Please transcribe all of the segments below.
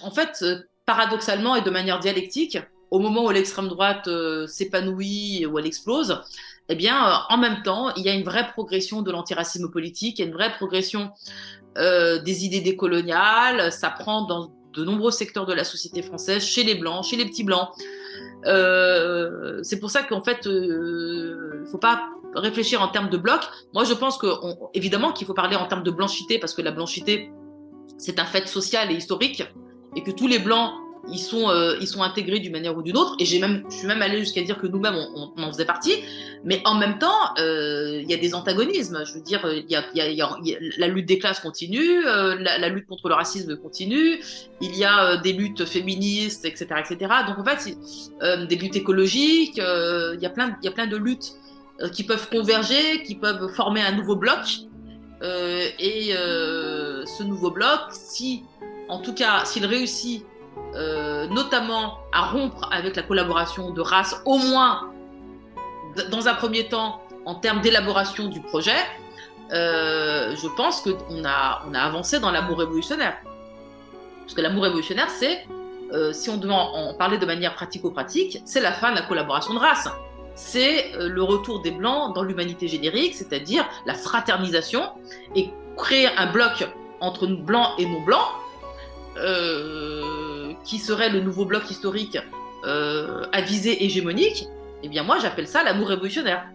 En fait, paradoxalement et de manière dialectique, au moment où l'extrême droite s'épanouit, où elle explose, eh bien, en même temps, il y a une vraie progression de l'antiracisme politique, il y a une vraie progression des idées décoloniales, ça prend dans de nombreux secteurs de la société française, chez les blancs, chez les petits blancs. C'est pour ça qu'en fait, il ne faut pas réfléchir en termes de blocs. Moi, je pense évidemment qu'il faut parler en termes de blanchité, parce que la blanchité, c'est un fait social et historique, et que tous les blancs ils sont intégrés d'une manière ou d'une autre, et je suis même allée jusqu'à dire que nous-mêmes on en faisait partie, mais en même temps il y a des antagonismes. Je veux dire, la lutte des classes continue, la lutte contre le racisme continue, il y a des luttes féministes, etc., etc. Donc en fait, des luttes écologiques, il y a plein de luttes qui peuvent converger, qui peuvent former un nouveau bloc. Ce nouveau bloc, si, en tout cas, s'il réussit notamment à rompre avec la collaboration de races, au moins dans un premier temps en termes d'élaboration du projet, je pense qu'on a avancé dans l'amour révolutionnaire. Parce que l'amour révolutionnaire, c'est, si on devait en parler de manière pratico-pratique, c'est la fin de la collaboration de races. C'est le retour des Blancs dans l'humanité générique, c'est-à-dire la fraternisation, et créer un bloc entre Blancs et non-Blancs, qui serait le nouveau bloc historique à visée hégémonique. Eh bien moi, j'appelle ça l'amour révolutionnaire.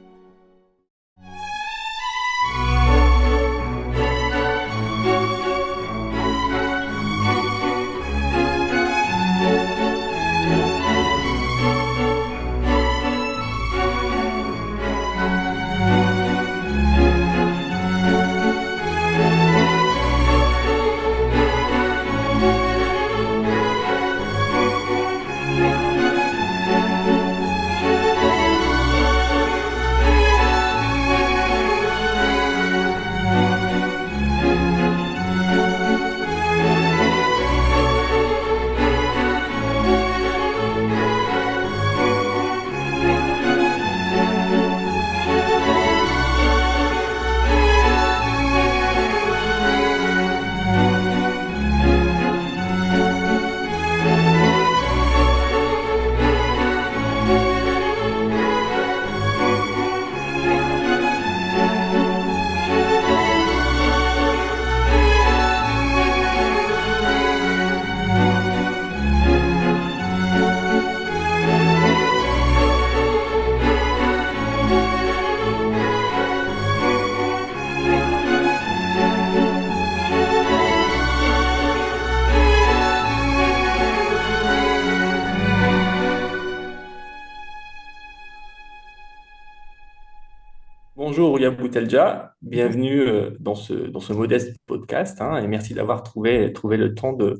Bonjour Ouria Boutelja, bienvenue dans ce modeste podcast, hein, et merci d'avoir trouvé le temps de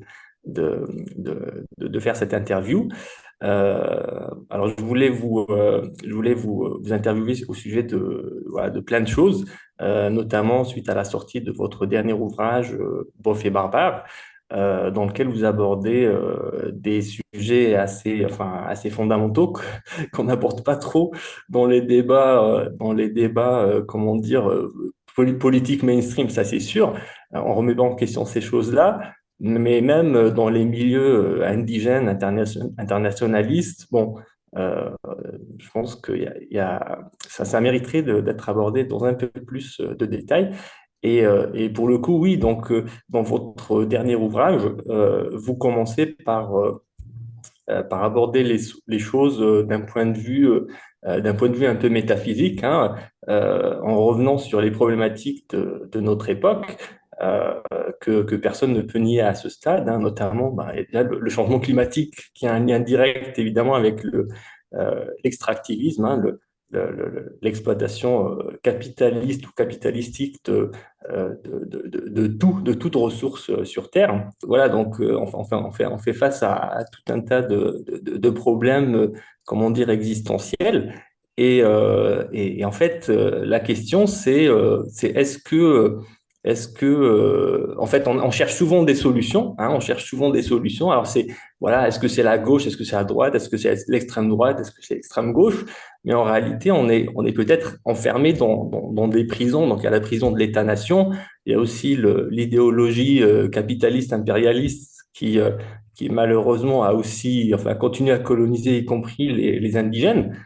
faire cette interview. Alors je voulais vous interviewer au sujet voilà, de plein de choses, notamment suite à la sortie de votre dernier ouvrage, Bof et Barbare, dans lequel vous abordez des sujets assez fondamentaux qu'on n'aborde pas trop dans les débats, comment dire, politiques mainstream, ça c'est sûr. On remet pas en question ces choses-là, mais même dans les milieux indigènes, internationalistes, bon, euh, je pense ça mériterait d'être abordé dans un peu plus de détails. Et pour le coup, oui, donc dans votre dernier ouvrage, vous commencez par aborder les choses d'un point de vue un peu métaphysique, hein, en revenant sur les problématiques de notre époque, que personne ne peut nier à ce stade, hein, notamment il y a le changement climatique qui a un lien direct évidemment avec l'extractivisme, hein, l'exploitation capitaliste ou capitalistique de toute ressource sur Terre. Voilà, donc on fait face à tout un tas de problèmes, comment dire, existentiels. Et en fait, la question, c'est en fait, on cherche souvent des solutions, hein, on cherche souvent des solutions. Alors voilà, est-ce que c'est la gauche, est-ce que c'est la droite, est-ce que c'est l'extrême droite, est-ce que c'est l'extrême gauche? Mais en réalité, on est peut-être enfermé dans des prisons. Donc, il y a la prison de l'État-nation, il y a aussi l'idéologie capitaliste, impérialiste qui, euh, qui malheureusement a aussi, enfin, continue à coloniser, y compris les indigènes,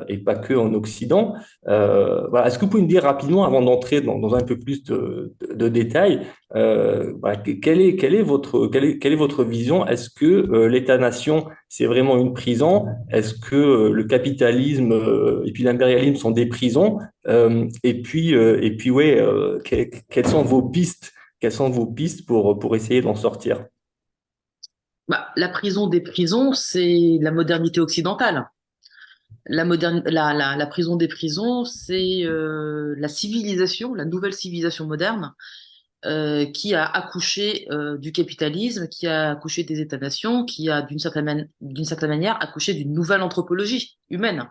et pas que en Occident. Voilà. Est-ce que vous pouvez me dire rapidement, avant d'entrer dans un peu plus de détails, voilà, quelle est votre vision? Est-ce que l'État-nation, c'est vraiment une prison? Est-ce que le capitalisme et puis l'impérialisme sont des prisons? Et puis ouais, quelles sont vos pistes? Quelles sont vos pistes pour essayer d'en sortir? Bah, la prison des prisons, c'est la modernité occidentale. La prison des prisons, c'est la civilisation, la nouvelle civilisation moderne qui a accouché du capitalisme, qui a accouché des États-nations, qui a d'une certaine manière accouché d'une nouvelle anthropologie humaine.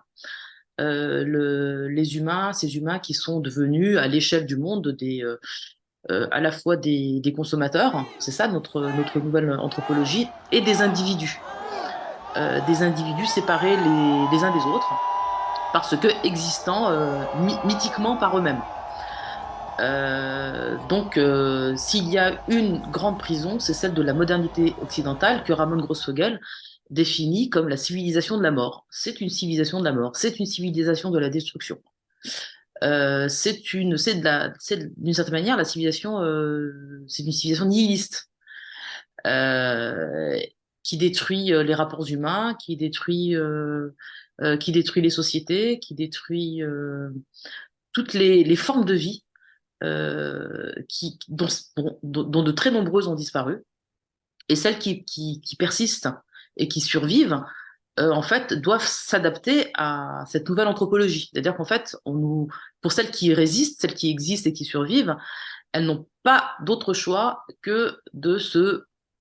Les humains, ces humains qui sont devenus à l'échelle du monde à la fois des consommateurs, c'est ça notre nouvelle anthropologie, et des individus séparés les uns des autres, parce que existants mythiquement par eux-mêmes. S'il y a une grande prison, c'est celle de la modernité occidentale que Ramon Grossfogel définit comme la civilisation de la mort. C'est une civilisation de la mort, c'est une civilisation de la destruction. D'une certaine manière, la civilisation, c'est une civilisation nihiliste euh, qui détruit les rapports humains, qui détruit les sociétés, qui détruit toutes les formes de vie dont de très nombreuses ont disparu, et celles qui persistent et qui survivent, en fait, doivent s'adapter à cette nouvelle anthropologie. C'est-à-dire qu'en fait, pour celles qui résistent, celles qui existent et qui survivent, elles n'ont pas d'autre choix que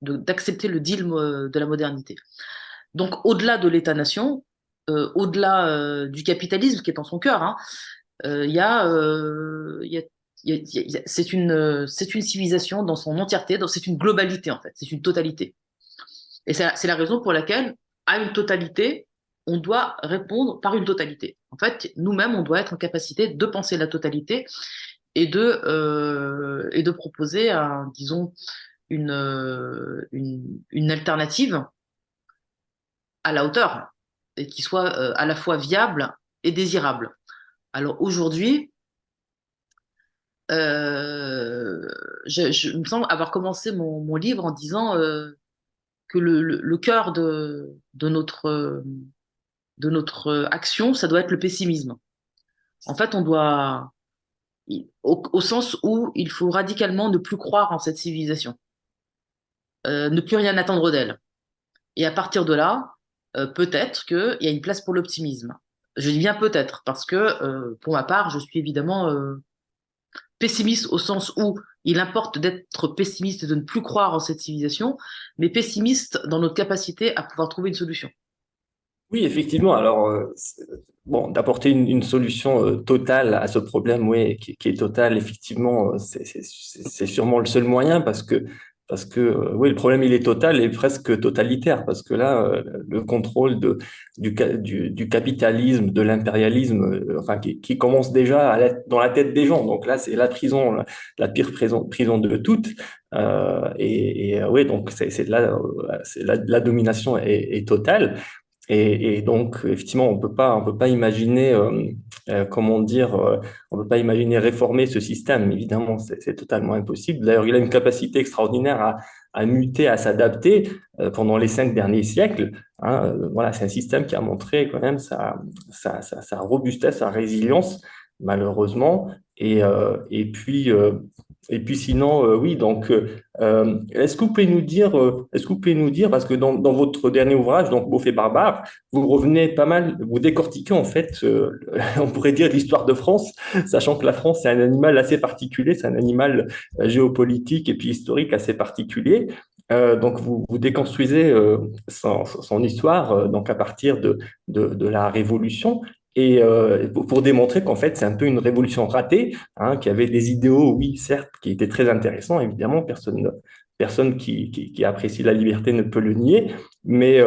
d'accepter le deal de la modernité. Donc, au-delà de l'État-nation, au-delà du capitalisme qui est en son cœur, hein, il y a, c'est une civilisation dans son entièreté, c'est une globalité en fait, c'est une totalité. Et c'est la raison pour laquelle, à une totalité, on doit répondre par une totalité. En fait, nous-mêmes, on doit être en capacité de penser la totalité et de proposer, disons, une alternative à la hauteur et qui soit à la fois viable et désirable. Alors aujourd'hui, euh, il me semble avoir commencé mon livre en disant que le cœur de notre action, ça doit être le pessimisme. En fait, au sens où il faut radicalement ne plus croire en cette civilisation, ne plus rien attendre d'elle. Et à partir de là, peut-être qu'il y a une place pour l'optimisme. Je dis bien peut-être, parce que pour ma part, je suis évidemment pessimiste au sens où il importe d'être pessimiste et de ne plus croire en cette civilisation, mais pessimiste dans notre capacité à pouvoir trouver une solution. Oui, effectivement. Alors, bon, d'apporter une solution totale à ce problème, oui, qui est total, effectivement, c'est sûrement le seul moyen parce que oui, le problème, il est total et presque totalitaire parce que là, le contrôle du capitalisme, de l'impérialisme, enfin, qui commence déjà dans la tête des gens. Donc là, c'est la prison, la pire prison de toutes. Oui, donc la domination est totale. Et donc, effectivement, on peut pas imaginer, comment dire, on peut pas imaginer réformer ce système. Évidemment, c'est totalement impossible. D'ailleurs, il a une capacité extraordinaire à muter, à s'adapter pendant les 5 derniers siècles. Hein. Voilà, c'est un système qui a montré quand même sa robustesse, sa résilience, malheureusement. Et puis sinon, oui, donc, est-ce que vous pouvez nous dire, parce que dans votre dernier ouvrage, donc Beauf et Barbare, vous revenez pas mal, vous décortiquez en fait, on pourrait dire l'histoire de France, sachant que la France c'est un animal assez particulier, c'est un animal géopolitique et puis historique assez particulier. Donc vous déconstruisez son histoire donc à partir de la Révolution. Et pour démontrer qu'en fait, c'est un peu une révolution ratée, hein, qui avait des idéaux, oui, certes, qui étaient très intéressants, évidemment, personne qui apprécie la liberté ne peut le nier, mais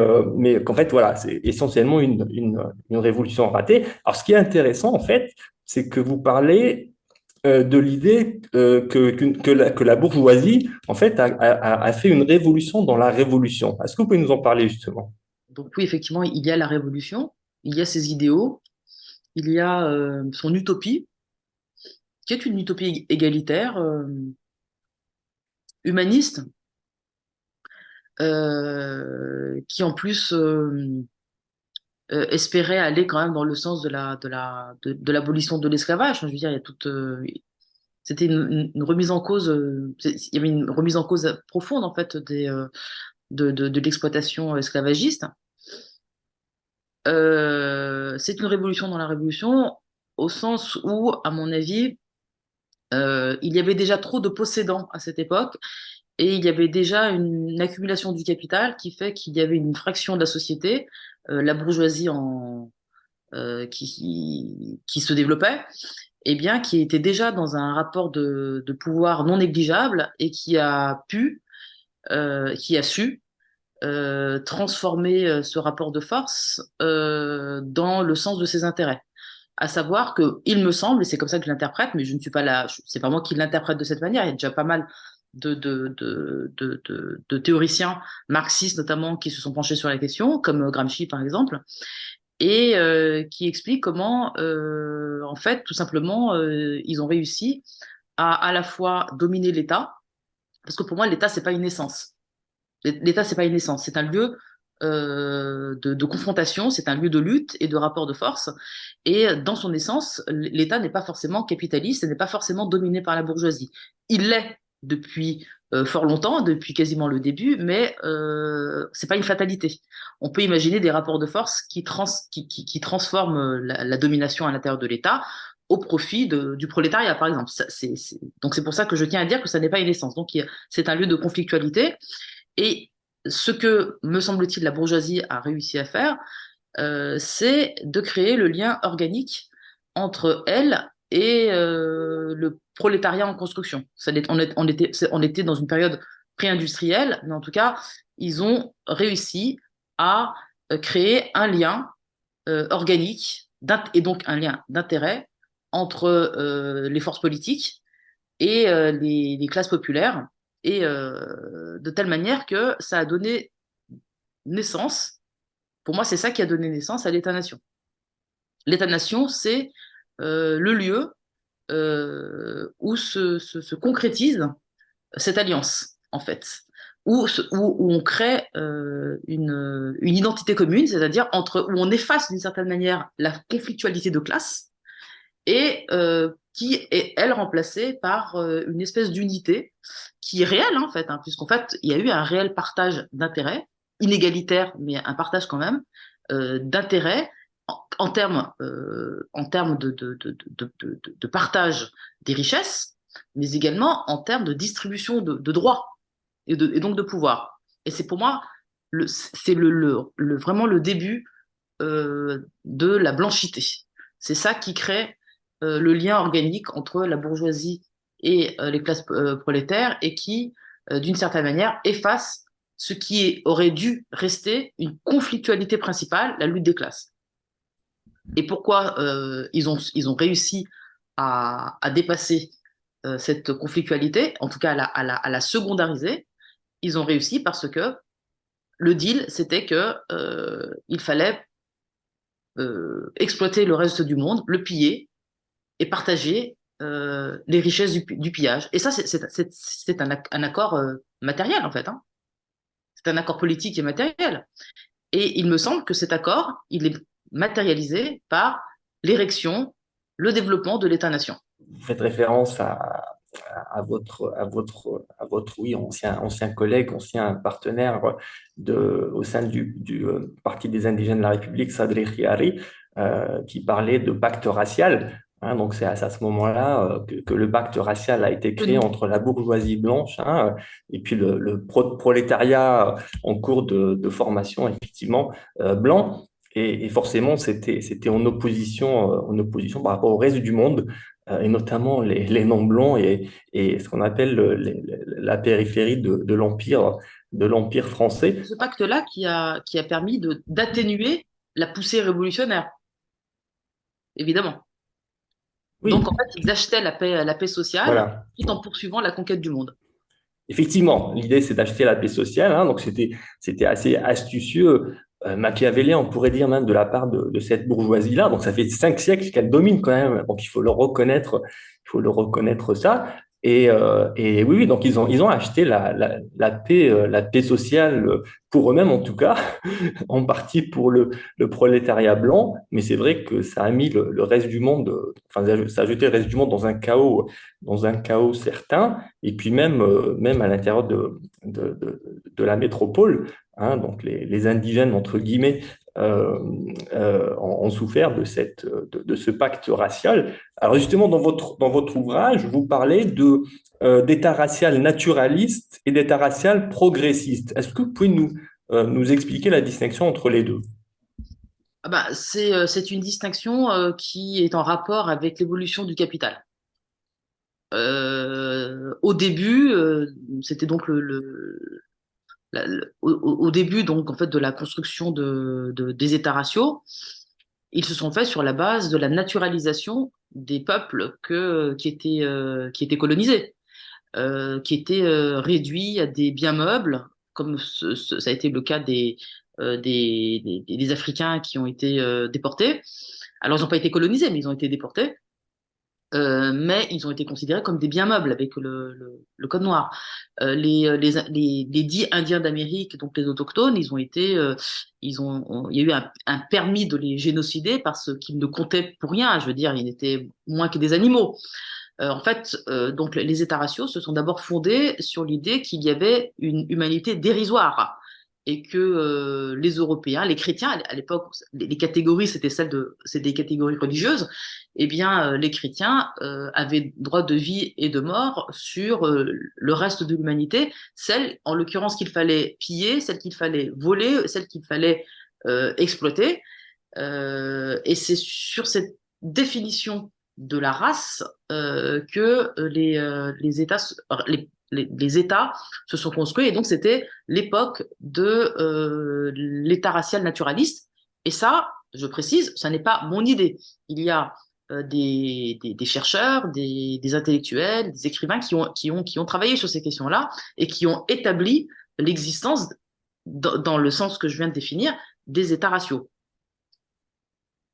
qu'en fait, voilà, c'est essentiellement une révolution ratée. Alors, ce qui est intéressant, en fait, c'est que vous parlez de l'idée que la bourgeoisie, en fait, a fait une révolution dans la révolution. Est-ce que vous pouvez nous en parler justement? Donc oui, effectivement, il y a la révolution, il y a ses idéaux, il y a son utopie, qui est une utopie égalitaire, humaniste, qui en plus espérait aller quand même dans le sens de l'abolition de l'esclavage. Enfin, je veux dire, il y a toute, c'était une remise en cause, il y avait une remise en cause profonde en fait de l'exploitation esclavagiste. C'est une révolution dans la révolution, au sens où, à mon avis, il y avait déjà trop de possédants à cette époque, et il y avait déjà une accumulation du capital qui fait qu'il y avait une fraction de la société, la bourgeoisie qui se développait, et bien qui était déjà dans un rapport de pouvoir non négligeable et qui a su transformer ce rapport de force dans le sens de ses intérêts. À savoir que, il me semble, et c'est comme ça que je l'interprète, mais je ne suis pas là, c'est pas moi qui l'interprète de cette manière, il y a déjà pas mal de théoriciens marxistes notamment qui se sont penchés sur la question, comme Gramsci par exemple, et qui expliquent comment, en fait, tout simplement, ils ont réussi à la fois dominer l'État, parce que pour moi, l'État, c'est pas une essence. L'État, c'est pas une essence, c'est un lieu de confrontation, c'est un lieu de lutte et de rapport de force. Et dans son essence, l'État n'est pas forcément capitaliste, et n'est pas forcément dominé par la bourgeoisie. Il l'est depuis fort longtemps, depuis quasiment le début, mais c'est pas une fatalité. On peut imaginer des rapports de force qui transforment la domination à l'intérieur de l'État au profit du prolétariat, par exemple. Donc c'est pour ça que je tiens à dire que ça n'est pas une essence. Donc c'est un lieu de conflictualité. Et ce que, me semble-t-il, la bourgeoisie a réussi à faire, c'est de créer le lien organique entre elle et le prolétariat en construction. On était dans une période pré-industrielle, mais en tout cas, ils ont réussi à créer un lien organique et donc un lien d'intérêt entre les forces politiques et les classes populaires, et de telle manière que ça a donné naissance, pour moi c'est ça qui a donné naissance à l'État-nation. L'État-nation, c'est le lieu où se concrétise cette alliance, en fait, où on crée une identité commune, c'est-à-dire où on efface d'une certaine manière la conflictualité de classe, et qui est, elle, remplacée par une espèce d'unité qui est réelle, hein, en fait, hein, puisqu'en fait, il y a eu un réel partage d'intérêts, inégalitaire, mais un partage quand même, d'intérêts en termes de partage des richesses, mais également en termes de distribution de droits et donc de pouvoir. Et c'est pour moi, c'est vraiment le début de la blanchité. C'est ça qui crée le lien organique entre la bourgeoisie et les classes prolétaires, et qui, d'une certaine manière, efface ce qui aurait dû rester une conflictualité principale, la lutte des classes. Et pourquoi ils ont réussi à dépasser cette conflictualité, en tout cas à la secondariser. Ils ont réussi parce que le deal, c'était que il fallait exploiter le reste du monde, le piller et partager les richesses du pillage. Et ça, c'est un accord matériel, en fait. Hein. C'est un accord politique et matériel. Et il me semble que cet accord, il est matérialisé par l'érection, le développement de l'État-nation. Vous faites référence à votre oui, ancien collègue, ancien partenaire au sein du Parti des indigènes de la République, Sadri Khiari, qui parlait de pacte racial. Hein, donc c'est à ce moment-là que le pacte racial a été créé entre la bourgeoisie blanche, hein, et puis le prolétariat en cours de formation, effectivement, blanc. Et forcément, c'était en opposition par rapport au reste du monde, et notamment les non-blancs et ce qu'on appelle la périphérie de l'empire français. C'est ce pacte-là qui a permis d'atténuer la poussée révolutionnaire, évidemment. Donc, Oui, en fait, ils achetaient la paix sociale voilà. tout en poursuivant la conquête du monde. Effectivement, l'idée, c'est d'acheter la paix sociale, hein, donc c'était assez astucieux, machiavélien, on pourrait dire même de la part de cette bourgeoisie-là. Donc ça fait 5 siècles qu'elle domine quand même, donc il faut le reconnaître ça. Et oui, oui, donc ils ont acheté la paix sociale pour eux-mêmes en tout cas, en partie pour le prolétariat blanc, mais c'est vrai que ça a mis le reste du monde, enfin ça a jeté le reste du monde dans un chaos certain. Et puis même à l'intérieur de la métropole, hein, donc les indigènes, entre guillemets, euh, ont souffert de ce pacte racial. Alors justement, dans votre ouvrage, vous parlez d'État racial naturaliste et d'État racial progressiste. Est-ce que vous pouvez nous expliquer la distinction entre les deux? Ah bah, c'est une distinction qui est en rapport avec l'évolution du capital. Au début, c'était donc au début donc en fait de la construction des États raciaux, ils se sont faits sur la base de la naturalisation des peuples qui étaient colonisés, qui étaient réduits à des biens meubles, comme ça a été le cas des Africains qui ont été déportés. Alors, ils n'ont pas été colonisés, mais ils ont été déportés. Mais ils ont été considérés comme des biens meubles avec le code noir. Les dits Indiens d'Amérique, donc les autochtones, il y a eu un permis de les génocider parce qu'ils ne comptaient pour rien. Je veux dire, ils étaient moins que des animaux. En fait, donc les États raciaux se sont d'abord fondés sur l'idée qu'il y avait une humanité dérisoire et que les Européens, les chrétiens, à l'époque, les catégories, c'est des catégories religieuses, eh bien, les chrétiens avaient droit de vie et de mort sur le reste de l'humanité, celle, en l'occurrence, qu'il fallait piller, celle qu'il fallait voler, celle qu'il fallait exploiter. Et c'est sur cette définition de la race que les États, les États se sont construits. Et donc, c'était l'époque de l'État racial naturaliste. Et ça, je précise, ça n'est pas mon idée. Il y a des chercheurs, des intellectuels, des écrivains qui ont travaillé sur ces questions-là et qui ont établi l'existence, dans le sens que je viens de définir, des États raciaux.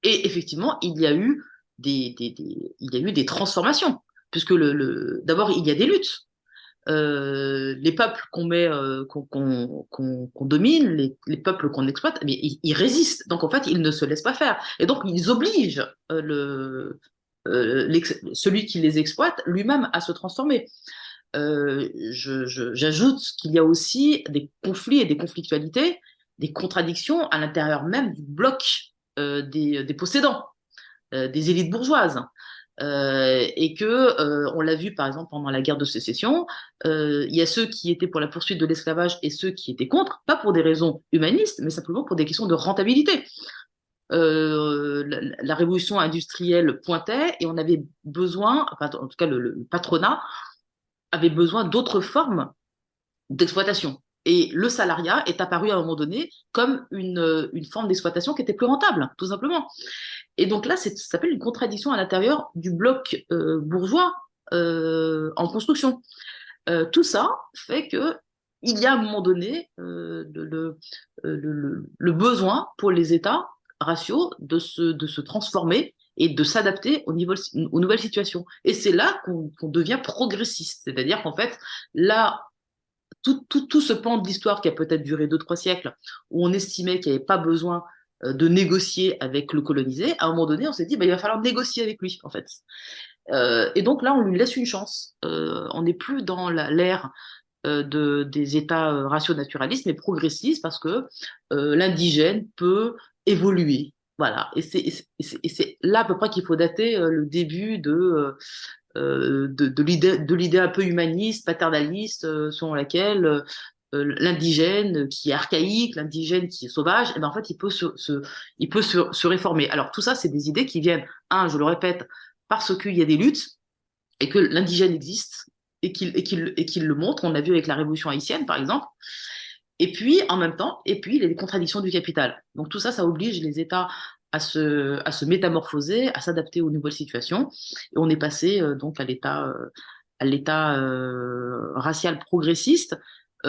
Et effectivement, il y a eu des transformations, puisque d'abord, il y a des luttes. Les peuples qu'on domine, les peuples qu'on exploite, mais ils résistent. Donc, en fait, ils ne se laissent pas faire. Et donc, ils obligent celui qui les exploite lui-même à se transformer. J'ajoute qu'il y a aussi des conflits et des conflictualités, des contradictions à l'intérieur même du bloc des possédants, des élites bourgeoises. Et que, on l'a vu par exemple pendant la guerre de sécession, il y a ceux qui étaient pour la poursuite de l'esclavage et ceux qui étaient contre, pas pour des raisons humanistes, mais simplement pour des questions de rentabilité. La révolution industrielle pointait et on avait besoin, enfin, en tout cas le patronat avait besoin d'autres formes d'exploitation. Et le salariat est apparu à un moment donné comme une forme d'exploitation qui était plus rentable, tout simplement. Et donc là, ça s'appelle une contradiction à l'intérieur du bloc bourgeois en construction. Tout ça fait que il y a à un moment donné le besoin pour les États raciaux de se transformer et de s'adapter aux nouvelles situations. Et c'est là qu'on devient progressiste. C'est-à-dire qu'en fait, là, tout ce pan de l'histoire qui a peut-être duré 2, 3 siècles, où on estimait qu'il n'y avait pas besoin de négocier avec le colonisé, à un moment donné, on s'est dit, bah, il va falloir négocier avec lui, en fait. Et donc là, on lui laisse une chance. On n'est plus dans l'ère des États raciaux naturalistes, mais progressistes, parce que l'indigène peut évoluer. Voilà. Et c'est là à peu près qu'il faut dater le début de l'idée un peu humaniste, paternaliste, selon laquelle l'indigène qui est archaïque, l'indigène qui est sauvage, et ben en fait, il peut se réformer. Alors tout ça, c'est des idées qui viennent, je le répète, parce qu'il y a des luttes et que l'indigène existe et qu'il le montre. On l'a vu avec la Révolution haïtienne, par exemple. Et puis, en même temps, il y a les contradictions du capital. Donc tout ça, ça oblige les États à se métamorphoser, à s'adapter aux nouvelles situations. Et on est passé donc à l'état racial progressiste,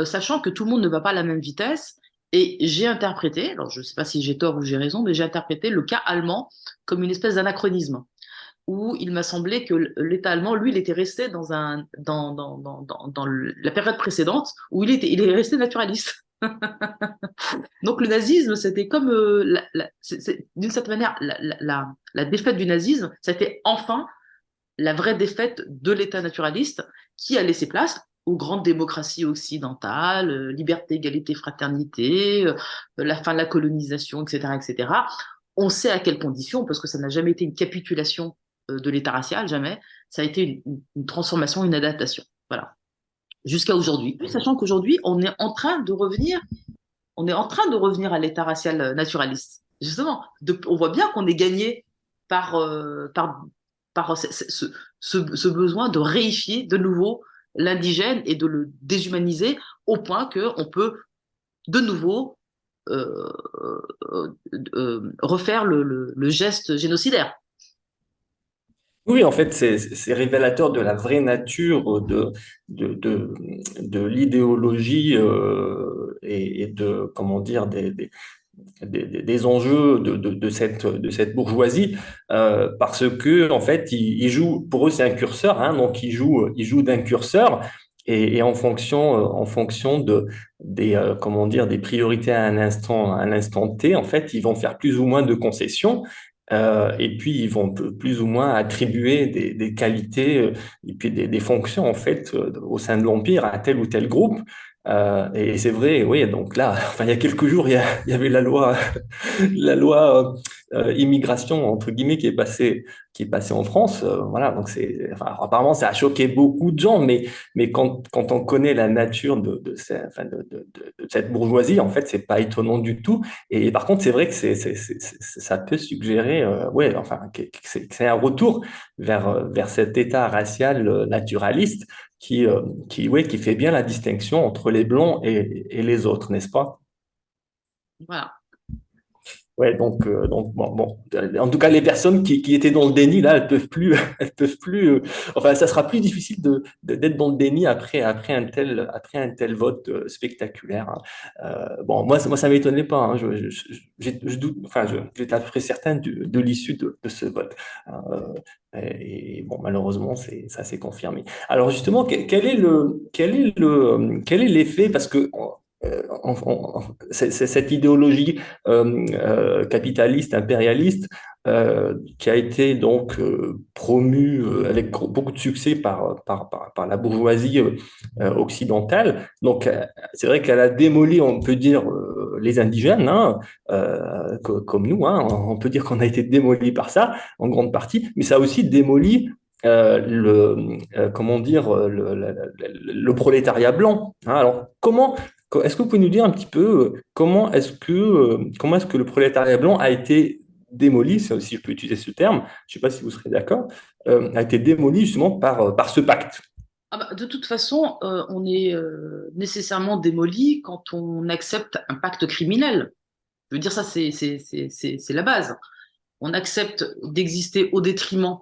sachant que tout le monde ne va pas à la même vitesse. Et j'ai interprété, alors je ne sais pas si j'ai tort ou j'ai raison, mais j'ai interprété le cas allemand comme une espèce d'anachronisme, où il m'a semblé que l'État allemand, lui, il était resté dans la période précédente, où il est resté naturaliste. Donc le nazisme, c'était comme, d'une certaine manière, la défaite du nazisme, c'était enfin la vraie défaite de l'État naturaliste qui a laissé place aux grandes démocraties occidentales, liberté, égalité, fraternité, la fin de la colonisation, etc., etc. On sait à quelles conditions, parce que ça n'a jamais été une capitulation de l'État racial, jamais. Ça a été une transformation, une adaptation. Voilà. Jusqu'à aujourd'hui. Sachant qu'aujourd'hui, on est en train de revenir à l'état racial naturaliste. Justement, on voit bien qu'on est gagné par, par ce besoin de réifier de nouveau l'indigène et de le déshumaniser au point qu'on peut de nouveau euh, refaire le geste génocidaire. Oui, en fait, c'est révélateur de la vraie nature de, de, de l'idéologie et de, comment dire, des enjeux de cette bourgeoisie, parce que, en fait, ils jouent, pour eux, c'est un curseur, hein, donc ils jouent d'un curseur. Et en fonction comment dire, des priorités à un instant T, en fait, ils vont faire plus ou moins de concessions. Et puis, ils vont plus ou moins attribuer des qualités et puis des fonctions, en fait, au sein de l'Empire à tel ou tel groupe. Et c'est vrai, oui, donc là, enfin, il y a quelques jours, il y avait la loi immigration, entre guillemets, qui est passée en France. Voilà, donc enfin, apparemment, ça a choqué beaucoup de gens, mais quand on connaît la nature enfin, de cette bourgeoisie, en fait, c'est pas étonnant du tout. Et par contre, c'est vrai que ça peut suggérer, ouais, enfin, que c'est un retour vers cet état racial naturaliste ouais, qui fait bien la distinction entre les blancs et les autres, n'est-ce pas? Voilà. Ouais, donc en tout cas, les personnes qui étaient dans le déni, là, elles peuvent plus, enfin, ça sera plus difficile d'être dans le déni après un tel vote spectaculaire, hein. Bon, moi, ça m'étonnait pas, hein. Je doute, enfin, j'étais à peu près certain de l'issue de ce vote. Et bon, malheureusement, ça s'est confirmé. Alors, justement, quel est l'effet, parce que cette idéologie capitaliste, impérialiste, qui a été donc promue avec beaucoup de succès par la bourgeoisie occidentale. Donc, c'est vrai qu'elle a démoli, on peut dire, les indigènes, hein, comme nous, hein, on peut dire qu'on a été démoli par ça, en grande partie, mais ça a aussi démoli comment dire, le prolétariat blanc, hein. Alors, est-ce que vous pouvez nous dire un petit peu comment est-ce que le prolétariat blanc a été démoli, si je peux utiliser ce terme, je ne sais pas si vous serez d'accord, a été démoli justement par ce pacte? Ah bah, de toute façon, on est nécessairement démoli quand on accepte un pacte criminel. Je veux dire, ça, c'est la base. On accepte d'exister au détriment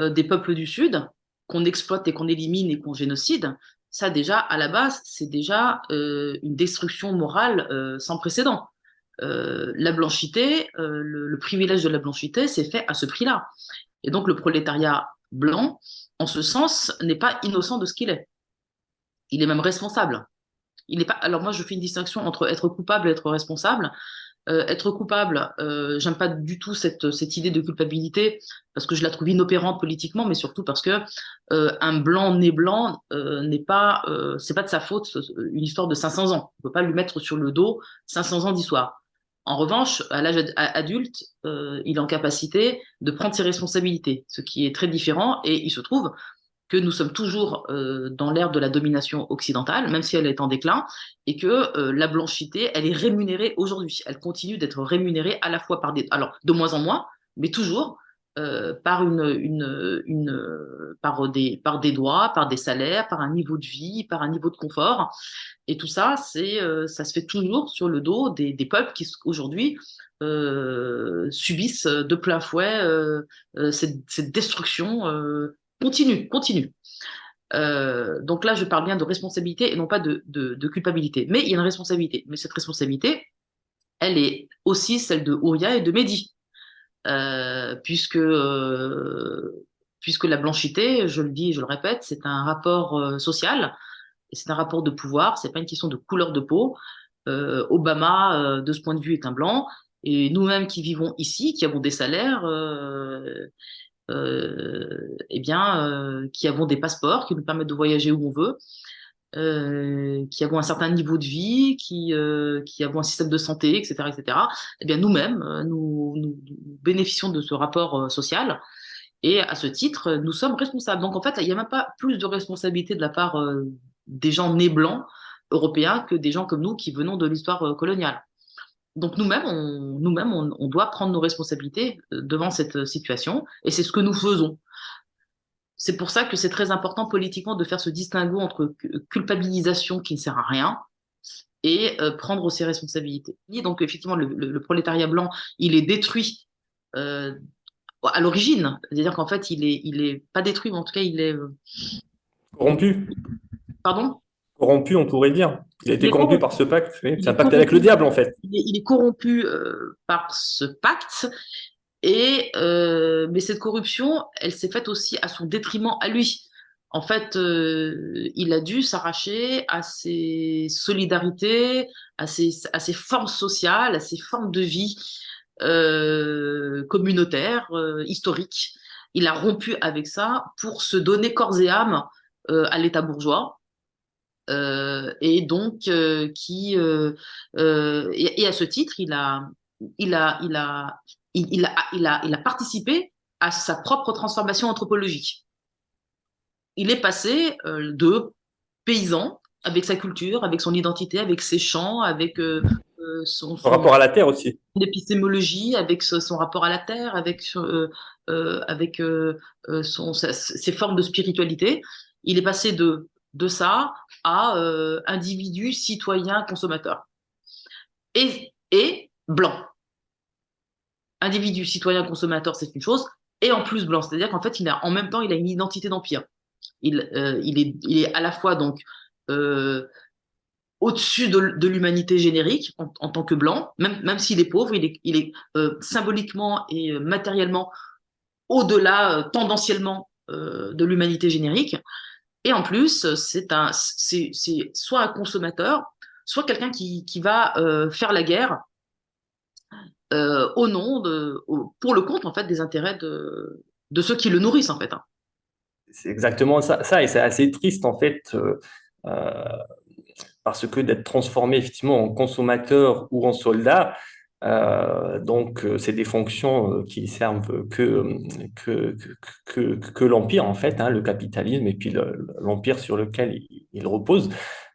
des peuples du Sud, qu'on exploite et qu'on élimine et qu'on génocide. Ça, déjà, à la base, c'est déjà une destruction morale sans précédent. La blanchité, le privilège de la blanchité, c'est fait à ce prix-là. Et donc, le prolétariat blanc, en ce sens, n'est pas innocent de ce qu'il est. Il est même responsable. Il n'est pas. Alors moi, je fais une distinction entre être coupable et être responsable. Être coupable, j'aime pas du tout cette idée de culpabilité parce que je la trouve inopérante politiquement, mais surtout parce que un blanc né blanc n'est pas, c'est pas de sa faute une histoire de 500 ans. On peut pas lui mettre sur le dos 500 ans d'histoire. En revanche, à l'âge adulte, il est en capacité de prendre ses responsabilités, ce qui est très différent. Et il se trouve que nous sommes toujours dans l'ère de la domination occidentale, même si elle est en déclin, et que la blanchité, elle est rémunérée aujourd'hui. Elle continue d'être rémunérée à la fois par des... Alors, de moins en moins, mais toujours, par des droits, par des salaires, par un niveau de vie, par un niveau de confort. Et tout ça, ça se fait toujours sur le dos des peuples qui aujourd'hui subissent de plein fouet cette destruction continue. Donc là, je parle bien de responsabilité et non pas de culpabilité. Mais il y a une responsabilité. Mais cette responsabilité, elle est aussi celle de Ouria et de Mehdi. Puisque la blanchité, je le dis et je le répète, c'est un rapport social et c'est un rapport de pouvoir, c'est pas une question de couleur de peau. Obama, de ce point de vue, est un blanc, et nous-mêmes qui vivons ici, qui avons des salaires, eh bien, qui avons des passeports qui nous permettent de voyager où on veut, qui avons un certain niveau de vie, qui avons un système de santé, etc., etc., eh bien, nous-mêmes, nous bénéficions de ce rapport social. Et à ce titre, nous sommes responsables. Donc en fait, il n'y a même pas plus de responsabilité de la part des gens nés blancs européens que des gens comme nous qui venons de l'histoire coloniale. Donc on doit prendre nos responsabilités devant cette situation, et c'est ce que nous faisons. C'est pour ça que c'est très important politiquement de faire ce distinguo entre culpabilisation qui ne sert à rien et prendre ses responsabilités. Et donc effectivement, le prolétariat blanc, il est détruit euh, à l'origine, c'est-à-dire qu'en fait, il est pas détruit, mais en tout cas, il est, Corrompu, pardon, corrompu, on pourrait dire. Il a il été est corrompu corrompu, par ce pacte. Oui, il c'est un est pacte avec le corrompu, diable, en fait. il est corrompu par ce pacte, et mais cette corruption, elle s'est faite aussi à son détriment à lui. En fait, il a dû s'arracher à ses solidarités, à ses formes sociales, à ses formes de vie communautaires, historiques. Il a rompu avec ça pour se donner corps et âme à l'État bourgeois. Et donc, et à ce titre, il a, il a, il a participé à sa propre transformation anthropologique. Il est passé de paysan avec sa culture, avec son identité, avec ses chants, avec Par rapport à la terre aussi. épistémologie, avec son rapport à la terre, avec ses formes de spiritualité. Il est passé de ça à individu, citoyen, consommateur. Et blanc. Individu, citoyen, consommateur, c'est une chose. Et en plus blanc, c'est-à-dire qu'en fait, en même temps, il a une identité d'empire. Il est à la fois donc euh, au-dessus de l'humanité générique en tant que blanc, même s'il est pauvre, il est symboliquement et matériellement au-delà, tendanciellement, de l'humanité générique. Et en plus, c'est soit un consommateur, soit quelqu'un qui va faire la guerre au nom pour le compte en fait des intérêts de ceux qui le nourrissent en fait. Hein. C'est exactement ça, et c'est assez triste, en fait, euh, parce que d'être transformé effectivement en consommateur ou en soldat, c'est des fonctions qui servent que l'empire, en fait, hein, le capitalisme, et puis l'empire sur lequel il repose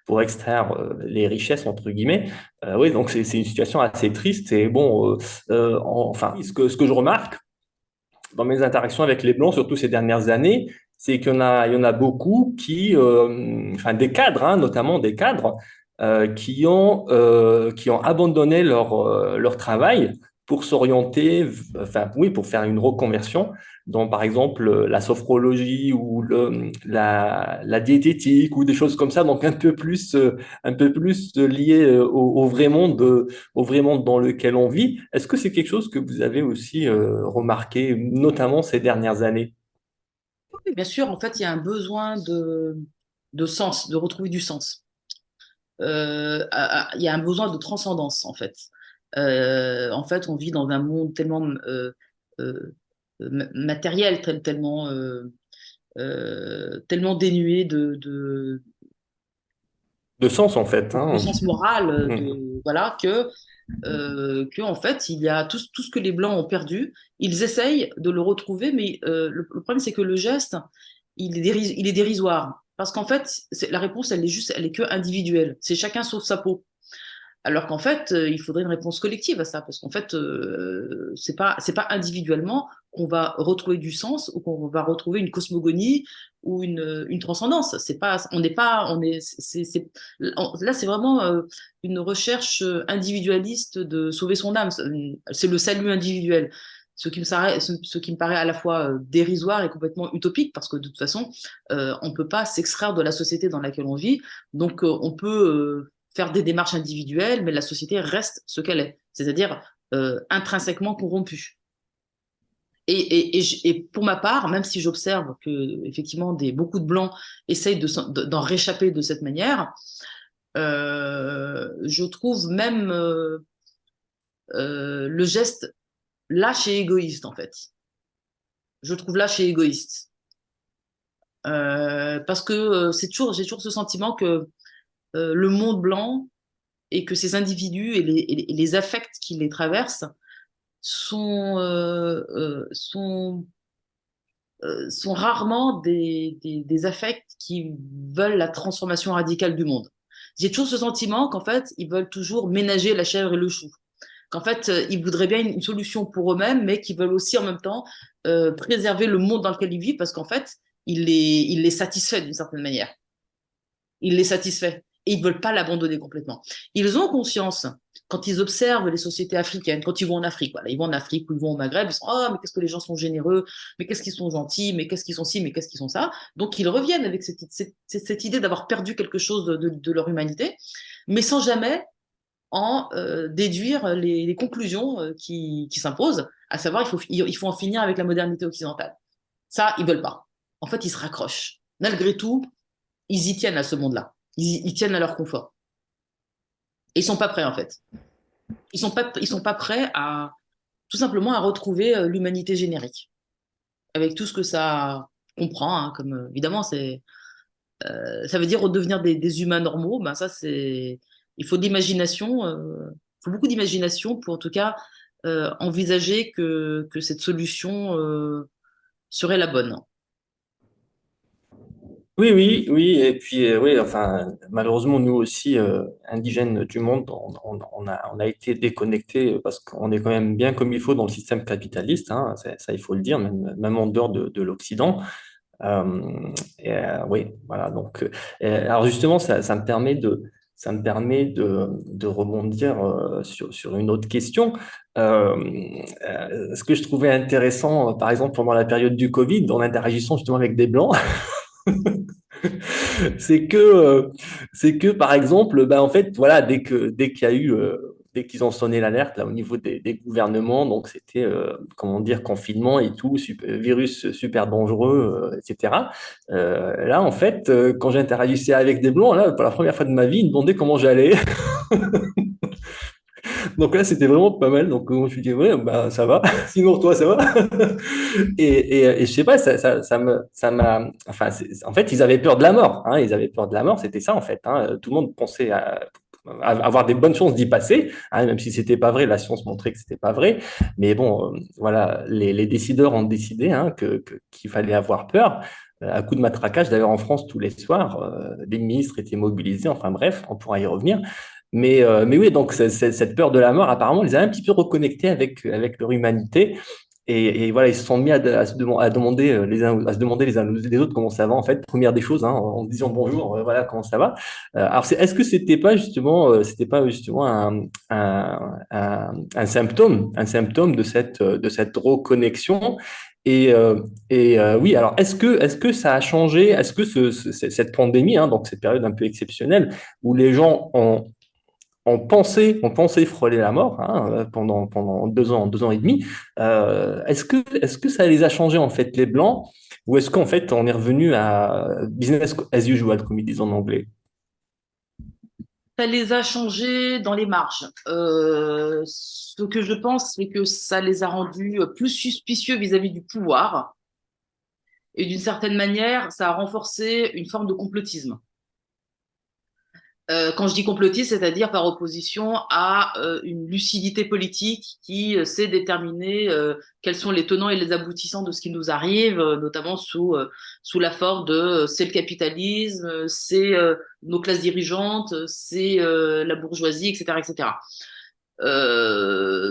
pour extraire les richesses, entre guillemets. Oui, donc c'est une situation assez triste. Et bon, enfin, ce que je remarque dans mes interactions avec les Blancs, surtout ces dernières années, c'est il y en a beaucoup enfin des cadres, hein, notamment des cadres, qui ont abandonné leur travail pour s'orienter, enfin oui, pour faire une reconversion dans, par exemple, la sophrologie ou la diététique ou des choses comme ça, donc un peu plus lié au vrai monde dans lequel on vit. Est-ce que c'est quelque chose que vous avez aussi remarqué, notamment ces dernières années? Oui, bien sûr, en fait, il y a un besoin de sens, de retrouver du sens. Il y a un besoin de transcendance, en fait. En fait, on vit dans un monde tellement euh, matériel, tellement dénué De sens, en fait, de hein. sens moral, Mhm. voilà, que en fait, il y a tout ce que les Blancs ont perdu. Ils essayent de le retrouver, mais le problème, c'est que le geste, il est dérisoire. Parce qu'en fait, la réponse, elle est que individuelle. C'est chacun sauve sa peau. Alors qu'en fait, il faudrait une réponse collective à ça, parce qu'en fait, c'est pas individuellement qu'on va retrouver du sens ou qu'on va retrouver une cosmogonie ou une transcendance. C'est pas, on n'est pas, on est, là, c'est vraiment une recherche individualiste de sauver son âme. C'est le salut individuel. Ce qui me paraît à la fois dérisoire et complètement utopique, parce que de toute façon, on ne peut pas s'extraire de la société dans laquelle on vit. Donc, on peut faire des démarches individuelles, mais la société reste ce qu'elle est, c'est-à-dire intrinsèquement corrompue. Et pour ma part, même si j'observe que effectivement beaucoup de blancs essayent d'en réchapper de cette manière, je trouve même le geste lâche et égoïste en fait. Je trouve lâche et égoïste parce que j'ai toujours ce sentiment que le monde blanc et que ces individus et les affects qui les traversent sont rarement des affects qui veulent la transformation radicale du monde. J'ai toujours ce sentiment qu'en fait, ils veulent toujours ménager la chèvre et le chou. Qu'en fait, ils voudraient bien une solution pour eux-mêmes, mais qu'ils veulent aussi en même temps préserver le monde dans lequel ils vivent, parce qu'en fait, il les satisfait d'une certaine manière. Il les satisfait. Et ils ne veulent pas l'abandonner complètement. Ils ont conscience, quand ils observent les sociétés africaines, quand ils vont en Afrique, voilà, ils vont en Afrique ou ils vont au Maghreb, ils sont oh, mais qu'est-ce que les gens sont généreux, mais qu'est-ce qu'ils sont gentils, mais qu'est-ce qu'ils sont ci, mais qu'est-ce qu'ils sont ça. Donc ils reviennent avec cette idée d'avoir perdu quelque chose de leur humanité, mais sans jamais en déduire les conclusions qui s'imposent, à savoir il faut en finir avec la modernité occidentale. Ça, ils veulent pas. En fait, ils se raccrochent. Malgré tout, ils y tiennent à ce monde-là. Ils tiennent à leur confort. Et ils sont pas prêts, en fait. Ils sont pas prêts à, tout simplement, à retrouver l'humanité générique. Avec tout ce que ça comprend, hein, comme évidemment, ça veut dire redevenir des humains normaux. Ben, ça, il faut de l'imagination, il faut beaucoup d'imagination pour, en tout cas, envisager que cette solution serait la bonne. Oui, oui, oui, et puis oui, enfin, malheureusement, nous aussi, indigènes du monde, on a été déconnectés parce qu'on est quand même bien comme il faut dans le système capitaliste, hein, ça, il faut le dire, même en dehors de l'Occident. Oui, voilà, donc, alors justement, ça me permet de rebondir sur une autre question. Euh, Ce que je trouvais intéressant, par exemple, pendant la période du Covid, en interagissant justement avec des Blancs, c'est que, euh, c'est que par exemple, ben, en fait, voilà, dès qu'ils ont sonné l'alerte là au niveau des gouvernements, donc c'était, comment dire, confinement et tout, virus super dangereux, etc. Là, en fait, quand j'interagissais avec des blancs, là, pour la première fois de ma vie, ils me demandaient comment j'allais. Donc là, c'était vraiment pas mal. Donc, je me suis dit, ouais, bah, ça va. Sinon, toi, ça va. Et je sais pas, enfin, en fait, ils avaient peur de la mort. Hein, ils avaient peur de la mort, c'était ça, en fait. Hein. Tout le monde pensait avoir des bonnes chances d'y passer, hein, même si c'était pas vrai. La science montrait que c'était pas vrai. Mais bon, voilà, les décideurs ont décidé hein, qu'il fallait avoir peur. À coup de matraquage, d'ailleurs en France, tous les soirs, des ministres étaient mobilisés. Enfin bref, on pourra y revenir. Mais oui, donc cette peur de la mort, apparemment, les a un petit peu reconnectés avec leur humanité. Et voilà, ils se sont mis à demander à se demander les uns les autres comment ça va en fait. Première des choses, hein, en disant bonjour, voilà comment ça va. Alors, est-ce que c'était pas justement un symptôme de cette reconnexion? Oui, alors est-ce que ça a changé? Est-ce que cette pandémie, hein, donc cette période un peu exceptionnelle où les gens on pensait frôler la mort hein, pendant 2 ans et demi. Est-ce que ça les a changés en fait les blancs ou est-ce qu'en fait on est revenu à business as usual comme ils disent en anglais? Ça les a changés dans les marges. Ce que je pense, c'est que ça les a rendus plus suspicieux vis-à-vis du pouvoir. Et d'une certaine manière, ça a renforcé une forme de complotisme. Quand je dis complotiste, c'est-à-dire par opposition à une lucidité politique qui sait déterminer quels sont les tenants et les aboutissants de ce qui nous arrive, notamment sous la forme de c'est le capitalisme, c'est nos classes dirigeantes, c'est la bourgeoisie, etc., etc.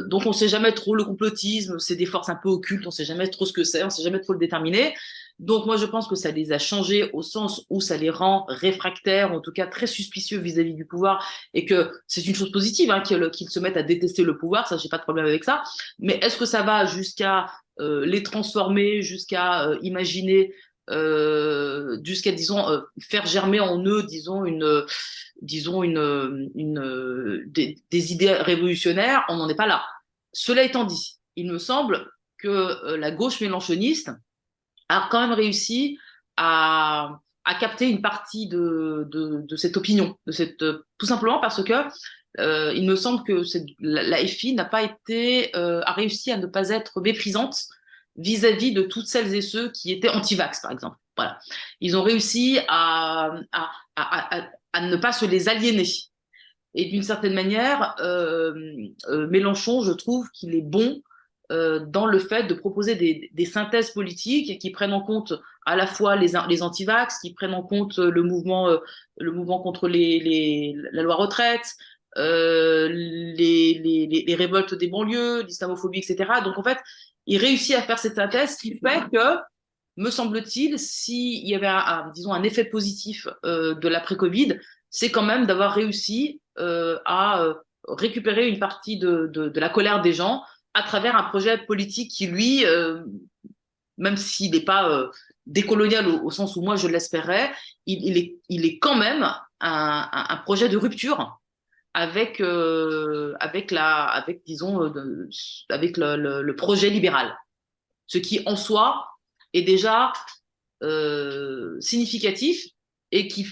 Donc on sait jamais trop le complotisme, c'est des forces un peu occultes, on sait jamais trop ce que c'est, on sait jamais trop le déterminer. Donc moi je pense que ça les a changés au sens où ça les rend réfractaires, en tout cas très suspicieux vis-à-vis du pouvoir, et que c'est une chose positive hein, qu'ils se mettent à détester le pouvoir, ça j'ai pas de problème avec ça. Mais est-ce que ça va jusqu'à les transformer, jusqu'à imaginer, jusqu'à disons faire germer en eux, des idées révolutionnaires, on n'en est pas là. Cela étant dit, il me semble que la gauche mélenchoniste a quand même réussi à capter une partie de cette opinion, tout simplement parce que il me semble que la FI n'a pas été, a réussi à ne pas être méprisante vis-à-vis de toutes celles et ceux qui étaient anti-vax, par exemple. Voilà. Ils ont réussi à ne pas se les aliéner. Et d'une certaine manière, Mélenchon, je trouve qu'il est bon dans le fait de proposer des synthèses politiques qui prennent en compte à la fois les antivax, qui prennent en compte le mouvement contre la loi retraite, les révoltes des banlieues, l'islamophobie, etc. Donc en fait, il réussit à faire cette synthèse qui fait que, me semble-t-il, s'il y avait disons un effet positif de l'après-Covid, c'est quand même d'avoir réussi à récupérer une partie de la colère des gens à travers un projet politique qui, lui, même s'il n'est pas décolonial au sens où moi je l'espérais, il est quand même un projet de rupture disons, avec le projet libéral. Ce qui, en soi, est déjà significatif et qui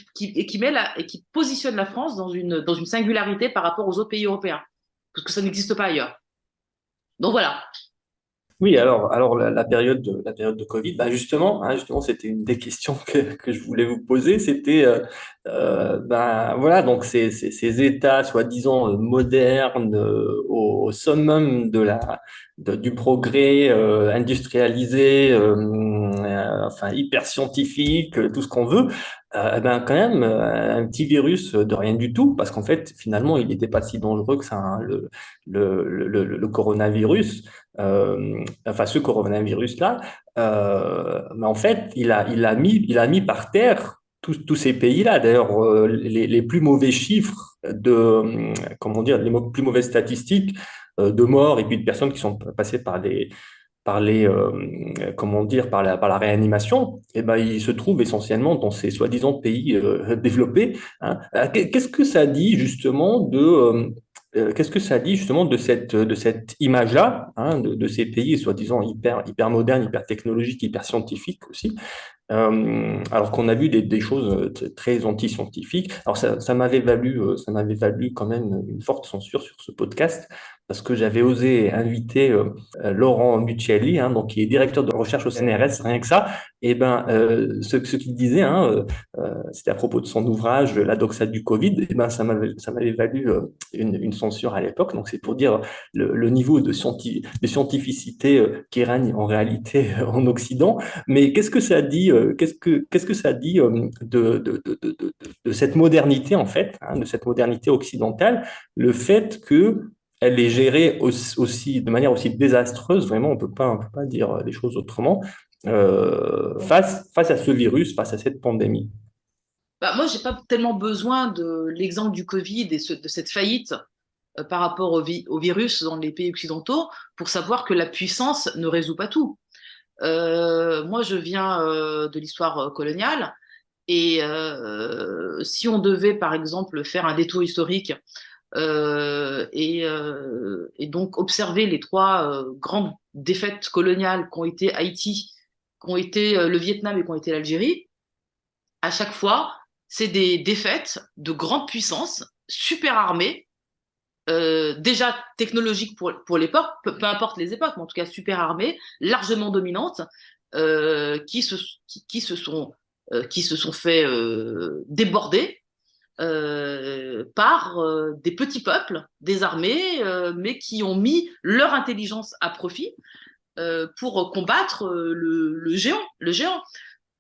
positionne la France dans une singularité par rapport aux autres pays européens, parce que ça n'existe pas ailleurs. Donc voilà. Oui, alors la période de Covid, bah justement, hein, justement, c'était une des questions que je voulais vous poser. C'était, ben voilà, donc ces États soi-disant modernes, au summum du progrès industrialisé, enfin hyper scientifique, tout ce qu'on veut. Ben quand même, un petit virus de rien du tout, parce qu'en fait, finalement, il n'était pas si dangereux que ça, hein, le coronavirus. Enfin ce coronavirus-là, mais en fait, il a mis par terre tous ces pays-là. D'ailleurs, les plus mauvais chiffres comment dire, plus mauvaises statistiques de morts et puis de personnes qui sont passées comment dire, par la réanimation, eh ben, il se trouve essentiellement dans ces soi-disant pays développés, hein. Qu'est-ce que ça dit justement qu'est-ce que ça dit justement de cette image-là, hein, de ces pays soi-disant hyper modernes, hyper technologiques, hyper scientifiques aussi, alors qu'on a vu des choses très anti-scientifiques. Alors ça m'avait valu quand même une forte censure sur ce podcast parce que j'avais osé inviter Laurent Muccielli, hein, donc qui est directeur de recherche au CNRS, rien que ça. Et ben ce qu'il disait, hein, c'était à propos de son ouvrage La doxa du Covid. Et ben ça m'avait valu une censure à l'époque. Donc c'est pour dire le niveau de scientificité qui règne en réalité en Occident. Mais qu'est-ce que ça dit, qu'est-ce que ça dit de cette modernité, en fait, hein, de cette modernité occidentale, le fait que elle est gérée aussi, de manière aussi désastreuse, vraiment, on peut pas dire les choses autrement, face à ce virus, face à cette pandémie. Bah, moi, j'ai pas tellement besoin de l'exemple du Covid et de cette faillite par rapport au virus dans les pays occidentaux pour savoir que la puissance ne résout pas tout. Moi, je viens de l'histoire coloniale et si on devait, par exemple, faire un détour historique et donc observer les trois grandes défaites coloniales qu'ont été Haïti, qu'ont été le Vietnam et qu'ont été l'Algérie, à chaque fois, c'est des défaites de grandes puissances, super armées, déjà technologiques pour l'époque, peu importe les époques, mais en tout cas super armées, largement dominantes, euh, qui, se, qui se sont fait déborder par des petits peuples désarmés, mais qui ont mis leur intelligence à profit pour combattre le géant, le géant.